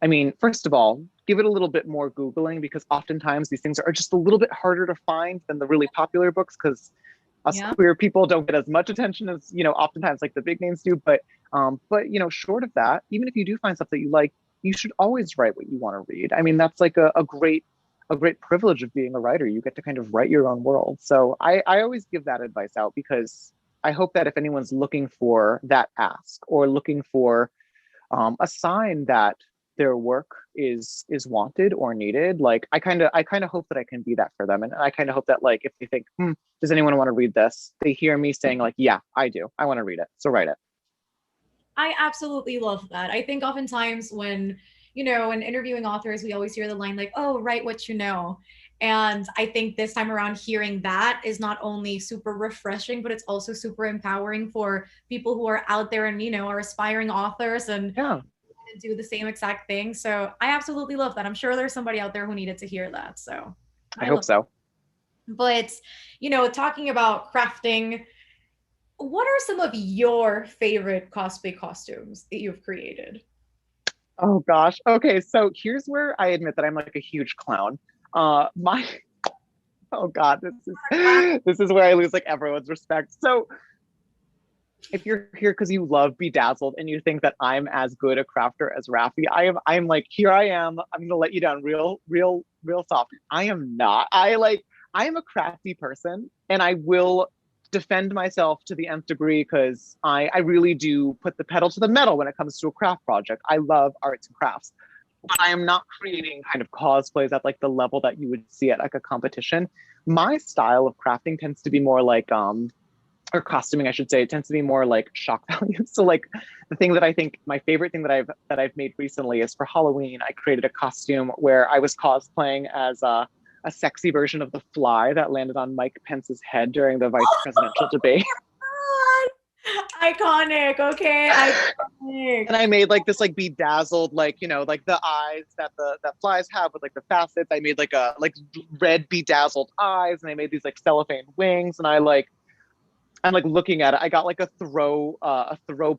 I mean, first of all, give it a little bit more Googling because oftentimes these things are just a little bit harder to find than the really popular books because us Yeah. queer people don't get as much attention as, oftentimes like the big names do. But short of that, even if you do find stuff that you like, you should always write what you want to read. I mean, that's like a great privilege of being a writer. You get to kind of write your own world. So I always give that advice out because I hope that if anyone's looking for that ask or looking for a sign that their work is wanted or needed, like I kind of hope that I can be that for them. And I kind of hope that like if they think, does anyone want to read this? They hear me saying like, yeah, I do. I want to read it. So write it. I absolutely love that. I think oftentimes when interviewing authors, we always hear the line like, oh, write what you know. And I think this time around, hearing that is not only super refreshing, but it's also super empowering for people who are out there and, are aspiring authors and Yeah, do the same exact thing. So I absolutely love that. I'm sure there's somebody out there who needed to hear that. So I I hope love so. it. But, talking about crafting, what are some of your favorite cosplay costumes that you've created? Oh gosh. Okay, so here's where I admit that I'm like a huge clown. My oh god, this is where I lose like everyone's respect. So if you're here because you love Bedazzled and you think that I'm as good a crafter as Rafi, I'm like, here I am. I'm gonna let you down real soft. I am not. I am a crafty person and I will defend myself to the nth degree because I really do put the pedal to the metal when it comes to a craft project. I love arts and crafts. But I am not creating kind of cosplays at like the level that you would see at like a competition. My style of crafting tends to be more like or costuming, I should say, it tends to be more like shock value. So like the thing that I think my favorite thing that I've made recently is for Halloween, I created a costume where I was cosplaying as a sexy version of the fly that landed on Mike Pence's head during the vice presidential debate. Iconic. Okay, iconic. And I made like this like bedazzled, like, you know, like the eyes that the that flies have with like the facets. I made like a like red bedazzled eyes, and I made these like cellophane wings, and I'm like looking at it. I got like a throw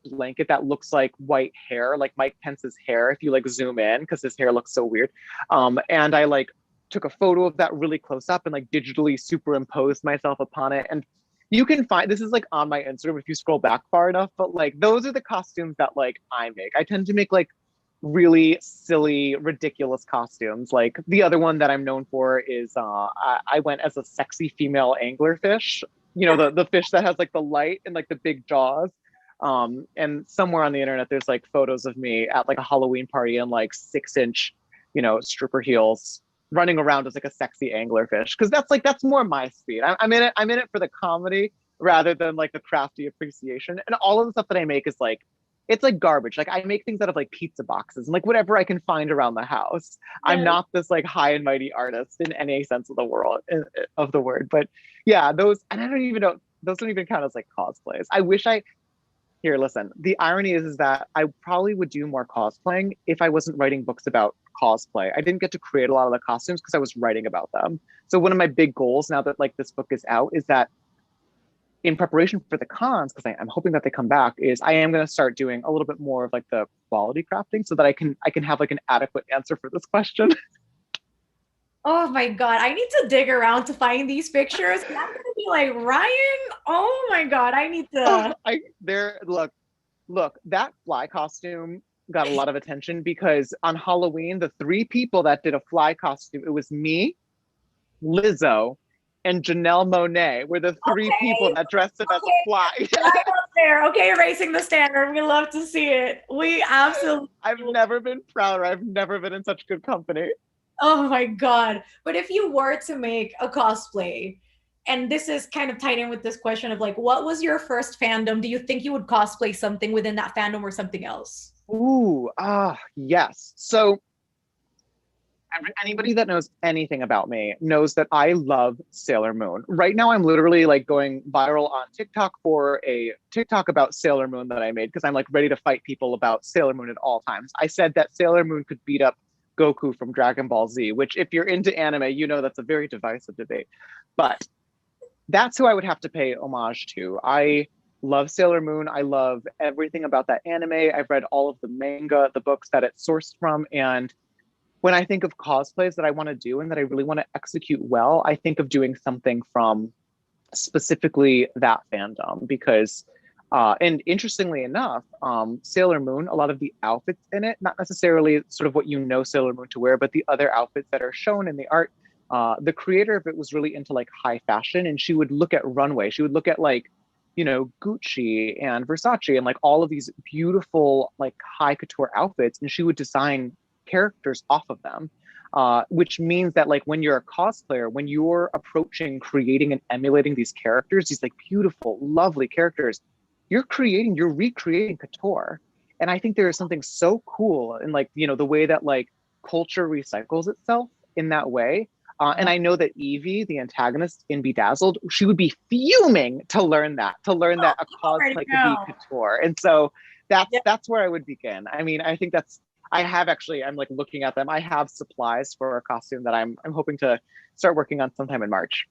blanket that looks like white hair, like Mike Pence's hair, if you like zoom in, because his hair looks so weird. And I like took a photo of that really close up and like digitally superimposed myself upon it. And you can find this is like on my Instagram if you scroll back far enough, but like those are the costumes that like I make. I tend to make like really silly, ridiculous costumes. Like the other one that I'm known for is I went as a sexy female anglerfish. You know, the fish that has like the light and like the big jaws. And somewhere on the internet, there's like photos of me at like a Halloween party in like 6-inch, you know, stripper heels, running around as like a sexy anglerfish. Because that's more my speed. I'm in it for the comedy rather than like the crafty appreciation. And all of the stuff that I make is like it's like garbage. Like I make things out of like pizza boxes and like whatever I can find around the house. I'm Yes. not this like high and mighty artist in any sense of the world of the word. But yeah, those and I don't even know those don't even count as like cosplays. I wish I here, listen. The irony is that I probably would do more cosplaying if I wasn't writing books about cosplay. I didn't get to create a lot of the costumes because I was writing about them. So one of my big goals now that like this book is out is that in preparation for the cons, because I'm hoping that they come back, is I am going to start doing a little bit more of like the quality crafting so that I can have like an adequate answer for this question. Oh my God, I need to dig around to find these pictures. And I'm gonna be like, Ryan, oh my God, I need to. I there look that fly costume got a lot of attention because on Halloween the three people that did a fly costume it was me, Lizzo, and Janelle Monet were the three people Okay, that dressed up as a okay, fly. right up there. Okay, erasing the standard. We love to see it. We absolutely. I've never been prouder. I've never been in such good company. Oh my God. But if you were to make a cosplay, and this is kind of tied in with this question of like, what was your first fandom? Do you think you would cosplay something within that fandom or something else? Ooh, yes. So anybody that knows anything about me knows that I love Sailor Moon. Right now, I'm literally like going viral on TikTok for a TikTok about Sailor Moon that I made because I'm like ready to fight people about Sailor Moon at all times. I said that Sailor Moon could beat up Goku from Dragon Ball Z, which if you're into anime, you know that's a very divisive debate. But that's who I would have to pay homage to. I love Sailor Moon. I love everything about that anime. I've read all of the manga, the books that it's sourced from, and when I think of cosplays that I want to do and that I really want to execute well, I think of doing something from specifically that fandom because, and interestingly enough, Sailor Moon, a lot of the outfits in it, not necessarily sort of what you know Sailor Moon to wear, but the other outfits that are shown in the art, the creator of it was really into like high fashion and she would look at Runway. She would look at like, you know, Gucci and Versace and like all of these beautiful like high couture outfits and she would design characters off of them, which means that like when you're a cosplayer, when you're approaching creating and emulating these characters, these like beautiful, lovely characters, you're recreating couture. And I think there is something so cool in like, you know, the way that like culture recycles itself in that way. And I know that Evie, the antagonist in Bedazzled, she would be fuming to learn that a Already cosplay could be know. couture. And so Yeah. that's where I would begin. I mean, I think that's I have actually, I'm like looking at them. I have supplies for a costume that I'm hoping to start working on sometime in March.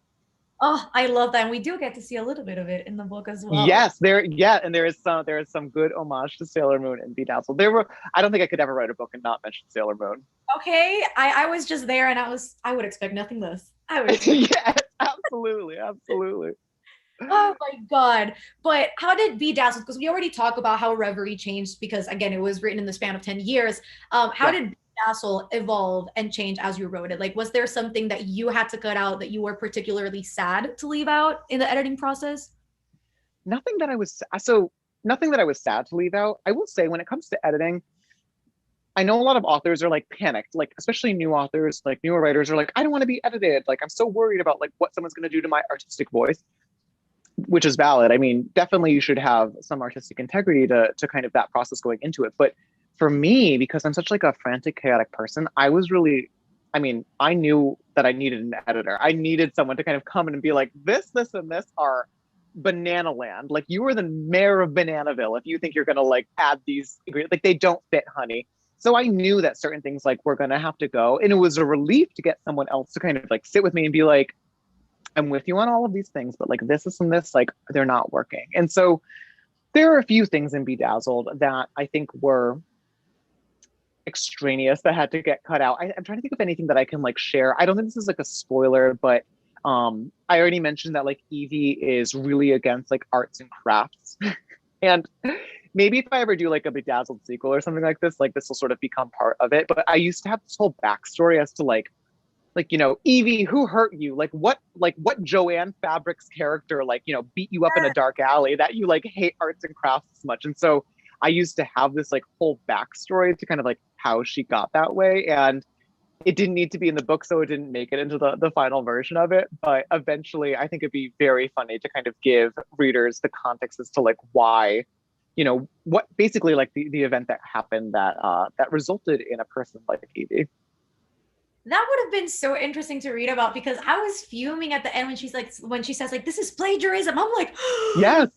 Oh, I love that. And we do get to see a little bit of it in the book as well. Yes, and there is some good homage to Sailor Moon and Bedazzled. I don't think I could ever write a book and not mention Sailor Moon. Okay, I was just there and I would expect nothing less. I would expect. Yes, absolutely, absolutely. Oh my God. But how did Be Dazzled? Because we already talked about how Reverie changed because again, it was written in the span of 10 years. How Yeah. did Be Dazzled evolve and change as you wrote it? Like, was there something that you had to cut out that you were particularly sad to leave out in the editing process? Nothing that I was nothing that I was sad to leave out. I will say when it comes to editing, I know a lot of authors are like panicked, like especially new authors, like newer writers are like, I don't want to be edited. Like I'm so worried about like what someone's going to do to my artistic voice, which is valid. I mean, definitely you should have some artistic integrity to kind of that process going into it. But for me, because I'm such like a frantic, chaotic person, I was really, I mean, I knew that I needed an editor. I needed someone to kind of come in and be like, this, and this are banana land. Like you are the mayor of Bananaville if you think you're gonna like add these, like they don't fit, honey. So I knew that certain things like were gonna have to go. And it was a relief to get someone else to kind of like sit with me and be like, I'm with you on all of these things, but like this and this, like they're not working. And so there are a few things in Bedazzled that I think were extraneous that had to get cut out. I'm trying to think of anything that I can like share. I don't think this is like a spoiler, but I already mentioned that like Evie is really against like arts and crafts. And maybe if I ever do like a Bedazzled sequel or something like this will sort of become part of it. But I used to have this whole backstory as to like you know, Evie, who hurt you? Like what Joanne Fabric's character like, you know, beat you up in a dark alley that you like hate arts and crafts as much. And so I used to have this like whole backstory to kind of like how she got that way. And it didn't need to be in the book, so it didn't make it into the final version of it. But eventually I think it'd be very funny to kind of give readers the context as to like why, you know, what basically like the event that happened that resulted in a person like Evie. That would have been so interesting to read about because I was fuming at the end when she's like when she says like this is plagiarism. I'm like, Yes.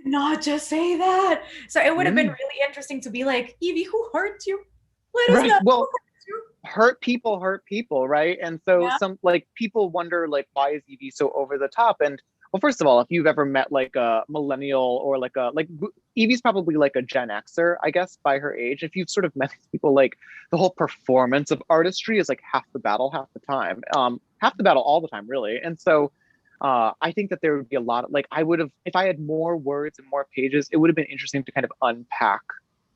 not just say that. So it would have been Mm. really interesting to be like, Evie, who hurt you? Let us Right. know who Well, hurt you. hurt people, right? And so Yeah. some like people wonder like why is Evie so over the top? And well, first of all, if you've ever met like a millennial or like a like Evie's probably like a Gen Xer, I guess, by her age. If you've sort of met these people, like the whole performance of artistry is like half the battle, half the time, half the battle all the time, really. And so I think that there would be a lot of like I would have if I had more words and more pages, it would have been interesting to kind of unpack,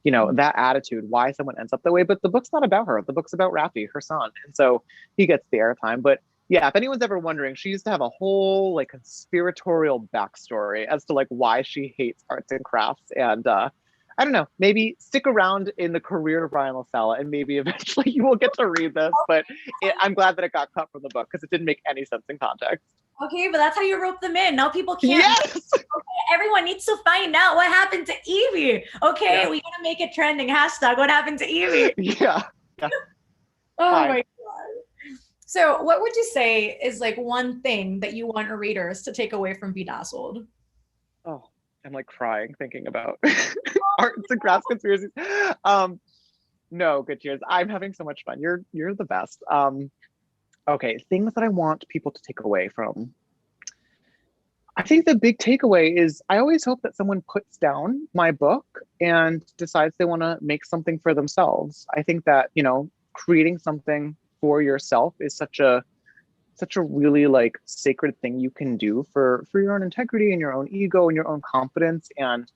you know, that attitude, why someone ends up that way. But the book's not about her. The book's about Rafi, her son. And so he gets the airtime. But yeah, if anyone's ever wondering, she used to have a whole like conspiratorial backstory as to like why she hates arts and crafts. And I don't know, maybe stick around in the career of Ryan La Sala and maybe eventually you will get to read this. But I'm glad that it got cut from the book because it didn't make any sense in context. Okay, but that's how you rope them in. Now people can't. Yes. Everyone needs to find out what happened to Evie. Okay, Yeah. we gotta make it trending. Hashtag what happened to Evie. Yeah. Yeah. Oh Fine. my God. So, what would you say is like one thing that you want our readers to take away from Bedazzled? Oh, I'm like crying thinking about arts and crafts conspiracies. No, good cheers. I'm having so much fun. You're the best. Okay, things that I want people to take away from. I think the big takeaway is I always hope that someone puts down my book and decides they want to make something for themselves. I think that, you know, creating something for yourself is such a really like sacred thing you can do for your own integrity and your own ego and your own confidence. And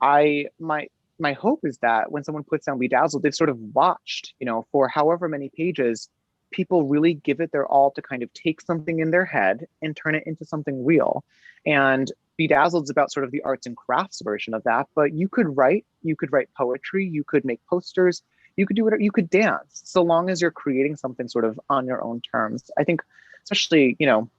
my hope is that when someone puts down Bedazzled, they've sort of watched, you know, for however many pages, people really give it their all to kind of take something in their head and turn it into something real. And Bedazzled's about sort of the arts and crafts version of that. But you could write poetry, you could make posters, you could do whatever, you could dance, so long as you're creating something sort of on your own terms. I think, especially, you know,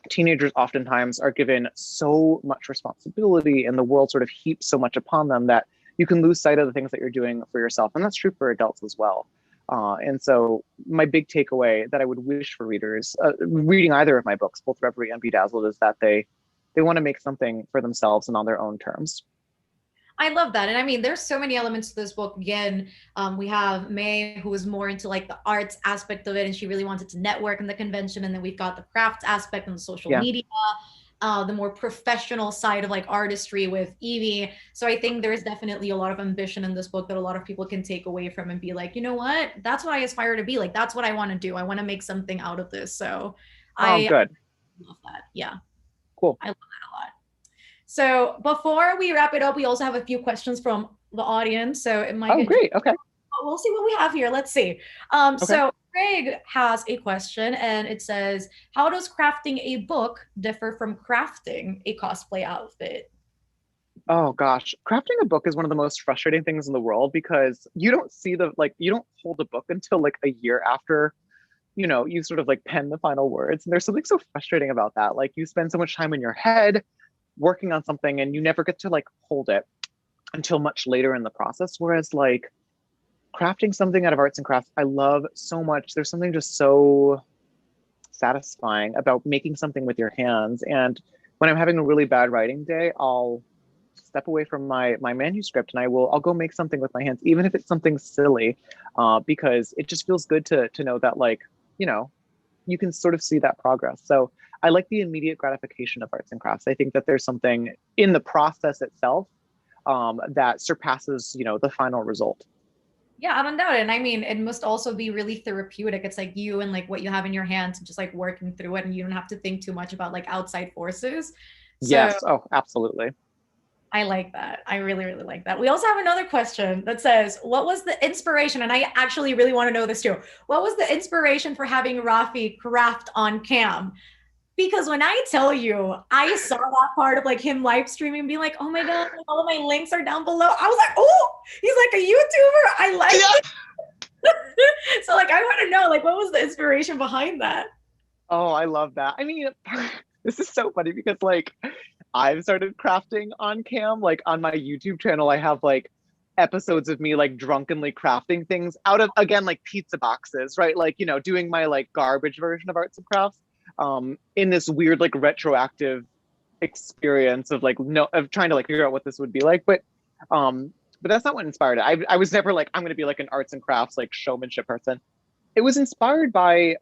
teenagers oftentimes are given so much responsibility and the world sort of heaps so much upon them that you can lose sight of the things that you're doing for yourself. And that's true for adults as well. And so my big takeaway that I would wish for readers reading either of my books, both Reverie and Bedazzled, is that they want to make something for themselves and on their own terms. I love that. And I mean, there's so many elements to this book. Again, we have May, who is more into like the arts aspect of it, and she really wanted to network in the convention. And then we've got the craft aspect and the social Yeah. media, the more professional side of like artistry with Evie. So I think there's definitely a lot of ambition in this book that a lot of people can take away from and be like, you know what? That's what I aspire to be. Like, that's what I want to do. I want to make something out of this. So Oh, I good. love that. Yeah, Cool. I love that a lot. So before we wrap it up, we also have a few questions from the audience. So it might Oh, get, great. Okay. we'll see what we have here. Let's see. Okay. So Craig has a question and it says, how does crafting a book differ from crafting a cosplay outfit? Oh gosh, crafting a book is one of the most frustrating things in the world because you don't see the like you don't hold a book until like a year after, you sort of like pen the final words. And there's something so frustrating about that. Like you spend so much time in your head working on something and you never get to like hold it until much later in the process. Whereas like crafting something out of arts and crafts, I love so much. There's something just so satisfying about making something with your hands. And when I'm having a really bad writing day, I'll step away from my manuscript and I'll go make something with my hands, even if it's something silly, because it just feels good to know that like, you know, you can sort of see that progress. So I like the immediate gratification of arts and crafts. I think that there's something in the process itself that surpasses, the final result. Yeah, I'm undoubted. And I mean, it must also be really therapeutic. It's like you and like what you have in your hands and just like working through it and you don't have to think too much about like outside forces. So Yes. Oh, absolutely. I like that. I really, really like that. We also have another question that says, what was the inspiration? And I actually really want to know this too. What was the inspiration for having Rafi craft on cam? Because when I tell you, I saw that part of like him live streaming and being like, oh my God, all of my links are down below. I was like, oh, he's like a YouTuber. I like Yeah. it. So like, I want to know, like, what was the inspiration behind that? Oh, I love that. I mean, this is so funny because like I've started crafting on cam. Like on my YouTube channel, I have like episodes of me like drunkenly crafting things out of again like pizza boxes, right? Like, doing my like garbage version of arts and crafts in this weird like retroactive experience of like no of trying to like figure out what this would be like. But that's not what inspired it. I was never like I'm gonna be like an arts and crafts like showmanship person. It was inspired by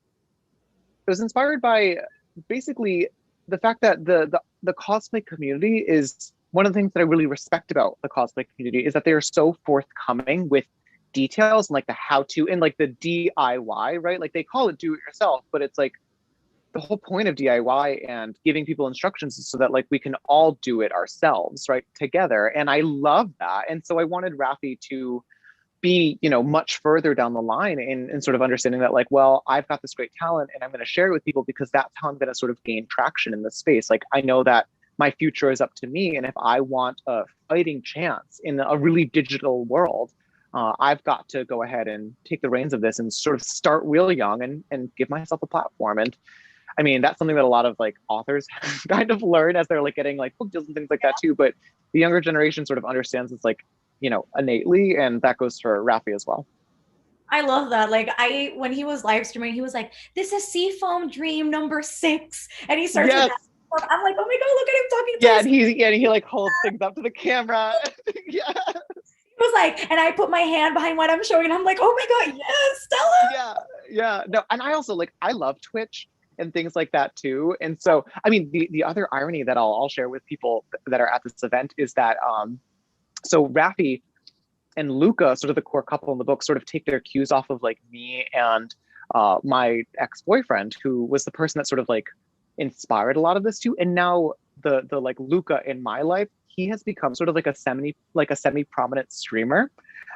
basically the fact that the cosplay community is one of the things that I really respect about the cosplay community is that they are so forthcoming with details and like the how to and like the DIY, right? Like they call it do it yourself, but it's like the whole point of DIY and giving people instructions is so that like we can all do it ourselves, right? Together. And I love that. And so I wanted Rafi to be much further down the line in sort of understanding that like, well, I've got this great talent and I'm going to share it with people because that's how I'm going to sort of gain traction in this space. Like I know that my future is up to me, and if I want a fighting chance in a really digital world, I've got to go ahead and take the reins of this and sort of start real young and give myself a platform. And I mean, that's something that a lot of like authors kind of learn as they're like getting like book deals and things like that too. But the younger generation sort of understands this like, innately, and that goes for Rafi as well. I love that. Like when he was live streaming, he was like, this is Seafoam Dream number 6. And he starts with Yes. that. I'm like, oh my God, look at him talking to Yeah, his. and he like holds things up to the camera. Yeah. He was like, and I put my hand behind what I'm showing, and I'm like, oh my God, yes, Stella. Yeah. Yeah. No, and I also like I love Twitch and things like that too. And so I mean the other irony that I'll share with people that are at this event is that so Rafi and Luca, sort of the core couple in the book, sort of take their cues off of like me and my ex-boyfriend, who was the person that sort of like inspired a lot of this too. And now the like Luca in my life, he has become sort of like a semi prominent streamer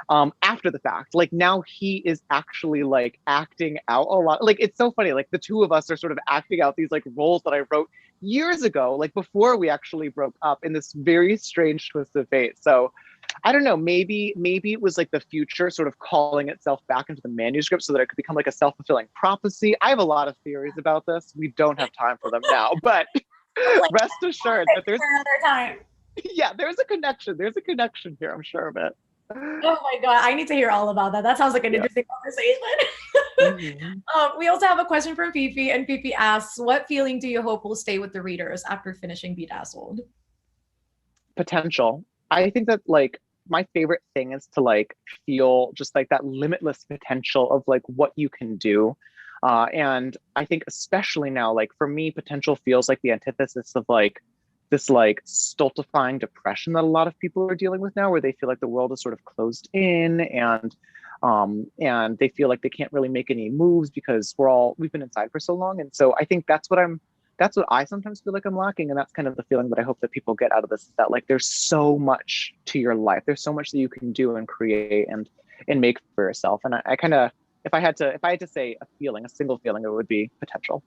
after the fact. Like now he is actually like acting out a lot. Like it's so funny. Like the two of us are sort of acting out these like roles that I wrote years ago, like before we actually broke up, in this very strange twist of fate. So I don't know, maybe it was like the future sort of calling itself back into the manuscript so that it could become like a self-fulfilling prophecy. I have a lot of theories about this. We don't have time for them now, but Like, rest assured that there's another time. yeah, there's a connection. There's a connection here, I'm sure of it. Oh my God, I need to hear all about that. That sounds like an Yeah. interesting conversation. Mm-hmm. We also have a question from Fifi, and Fifi asks, what feeling do you hope will stay with the readers after finishing Bedazzled? Potential. I think that like my favorite thing is to like feel just like that limitless potential of like what you can do. And I think especially now, like for me, potential feels like the antithesis of like this like stultifying depression that a lot of people are dealing with now, where they feel like the world is sort of closed in and they feel like they can't really make any moves because we've been inside for so long. And so I think that's what I sometimes feel like I'm lacking. And that's kind of the feeling that I hope that people get out of this, is that like there's so much to your life. There's so much that you can do and create and make for yourself. And I kind of, if I had to say a feeling, a single feeling, it would be potential.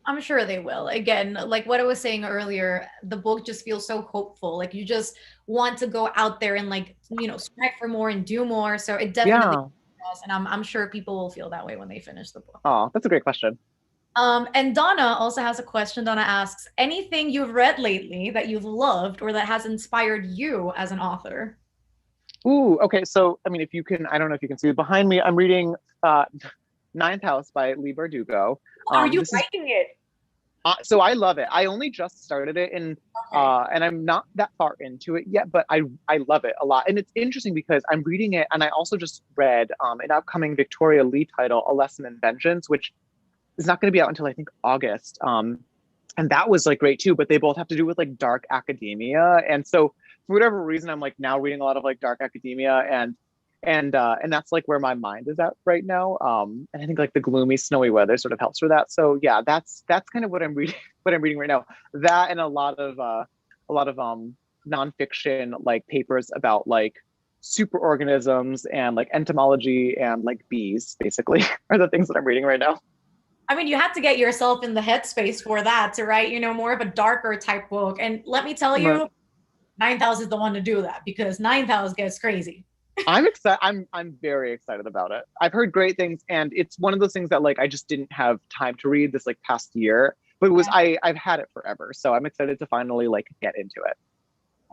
I'm sure they will. Again, like what I was saying earlier, the book just feels so hopeful. Like you just want to go out there and like, strive for more and do more. So it definitely Yeah. does. And I'm sure people will feel that way when they finish the book. Oh, that's a great question. And Donna also has a question. Donna asks, anything you've read lately that you've loved or that has inspired you as an author? Ooh, okay. So, I mean, if you can, I don't know if you can see behind me, I'm reading Ninth House by Lee Bardugo. Are you This is liking it? so I love it. I only just started it Okay. and I'm not that far into it yet, but I love it a lot. And it's interesting because I'm reading it and I also just read an upcoming Victoria Lee title, A Lesson in Vengeance, which is not going to be out until I think August. And that was like great too, but they both have to do with like dark academia. And so for whatever reason, I'm like now reading a lot of like dark academia and that's like where my mind is at right now. And I think like the gloomy, snowy weather sort of helps for that. So yeah, that's kind of what I'm reading, what I'm reading right now. That and a lot of nonfiction like papers about like superorganisms and like entomology and like bees, basically, are the things that I'm reading right now. I mean, you had to get yourself in the headspace for that to write, more of a darker type book. And let me tell Right. you, Ninth House is the one to do that because Ninth House gets crazy. I'm excited. I'm very excited about it. I've heard great things, and it's one of those things that like I just didn't have time to read this like past year, but it was I've had it forever, so I'm excited to finally like get into it.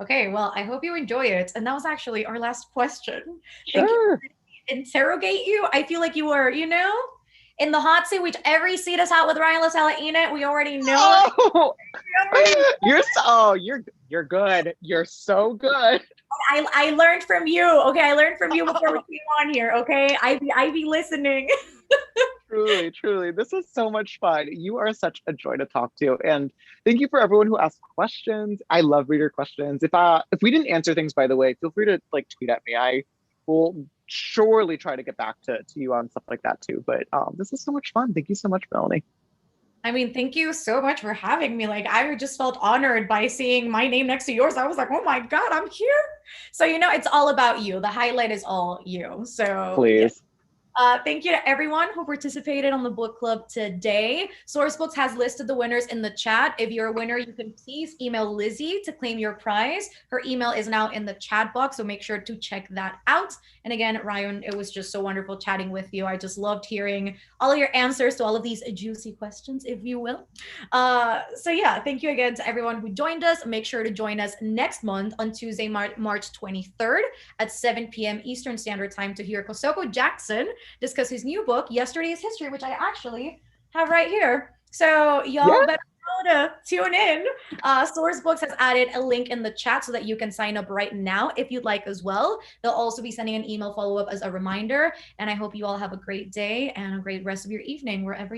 Okay, well, I hope you enjoy it. And that was actually our last question. Thank you Sure. for interrogate you. I feel like you were, in the hot seat, which every seat is hot with Ryan La Sala in it. We already know. Oh, We already you're good. You're so good. I learned from you. Okay, I learned from you before we came on here. Okay, I be listening. Truly, truly. This was so much fun. You are such a joy to talk to. And thank you for everyone who asked questions. I love reader questions. If we didn't answer things, by the way, feel free to like tweet at me. I will surely try to get back to you on stuff like that too. But this was so much fun. Thank you so much, Melanie. I mean, thank you so much for having me. Like, I just felt honored by seeing my name next to yours. I was like, oh my God, I'm here. So, it's all about you. The highlight is all you. So, yeah. Please. Thank you to everyone who participated on the book club today. Sourcebooks has listed the winners in the chat. If you're a winner, you can please email Lizzie to claim your prize. Her email is now in the chat box, so make sure to check that out. And again, Ryan, it was just so wonderful chatting with you. I just loved hearing all of your answers to all of these juicy questions, if you will. So yeah, thank you again to everyone who joined us. Make sure to join us next month on Tuesday, March 23rd at 7 p.m. Eastern Standard Time to hear Kosoko Jackson discuss his new book, Yesterday's History, which I actually have right here. So Yeah. y'all better know to tune in. Sourcebooks has added a link in the chat so that you can sign up right now if you'd like as well. They'll also be sending an email follow-up as a reminder. And I hope you all have a great day and a great rest of your evening wherever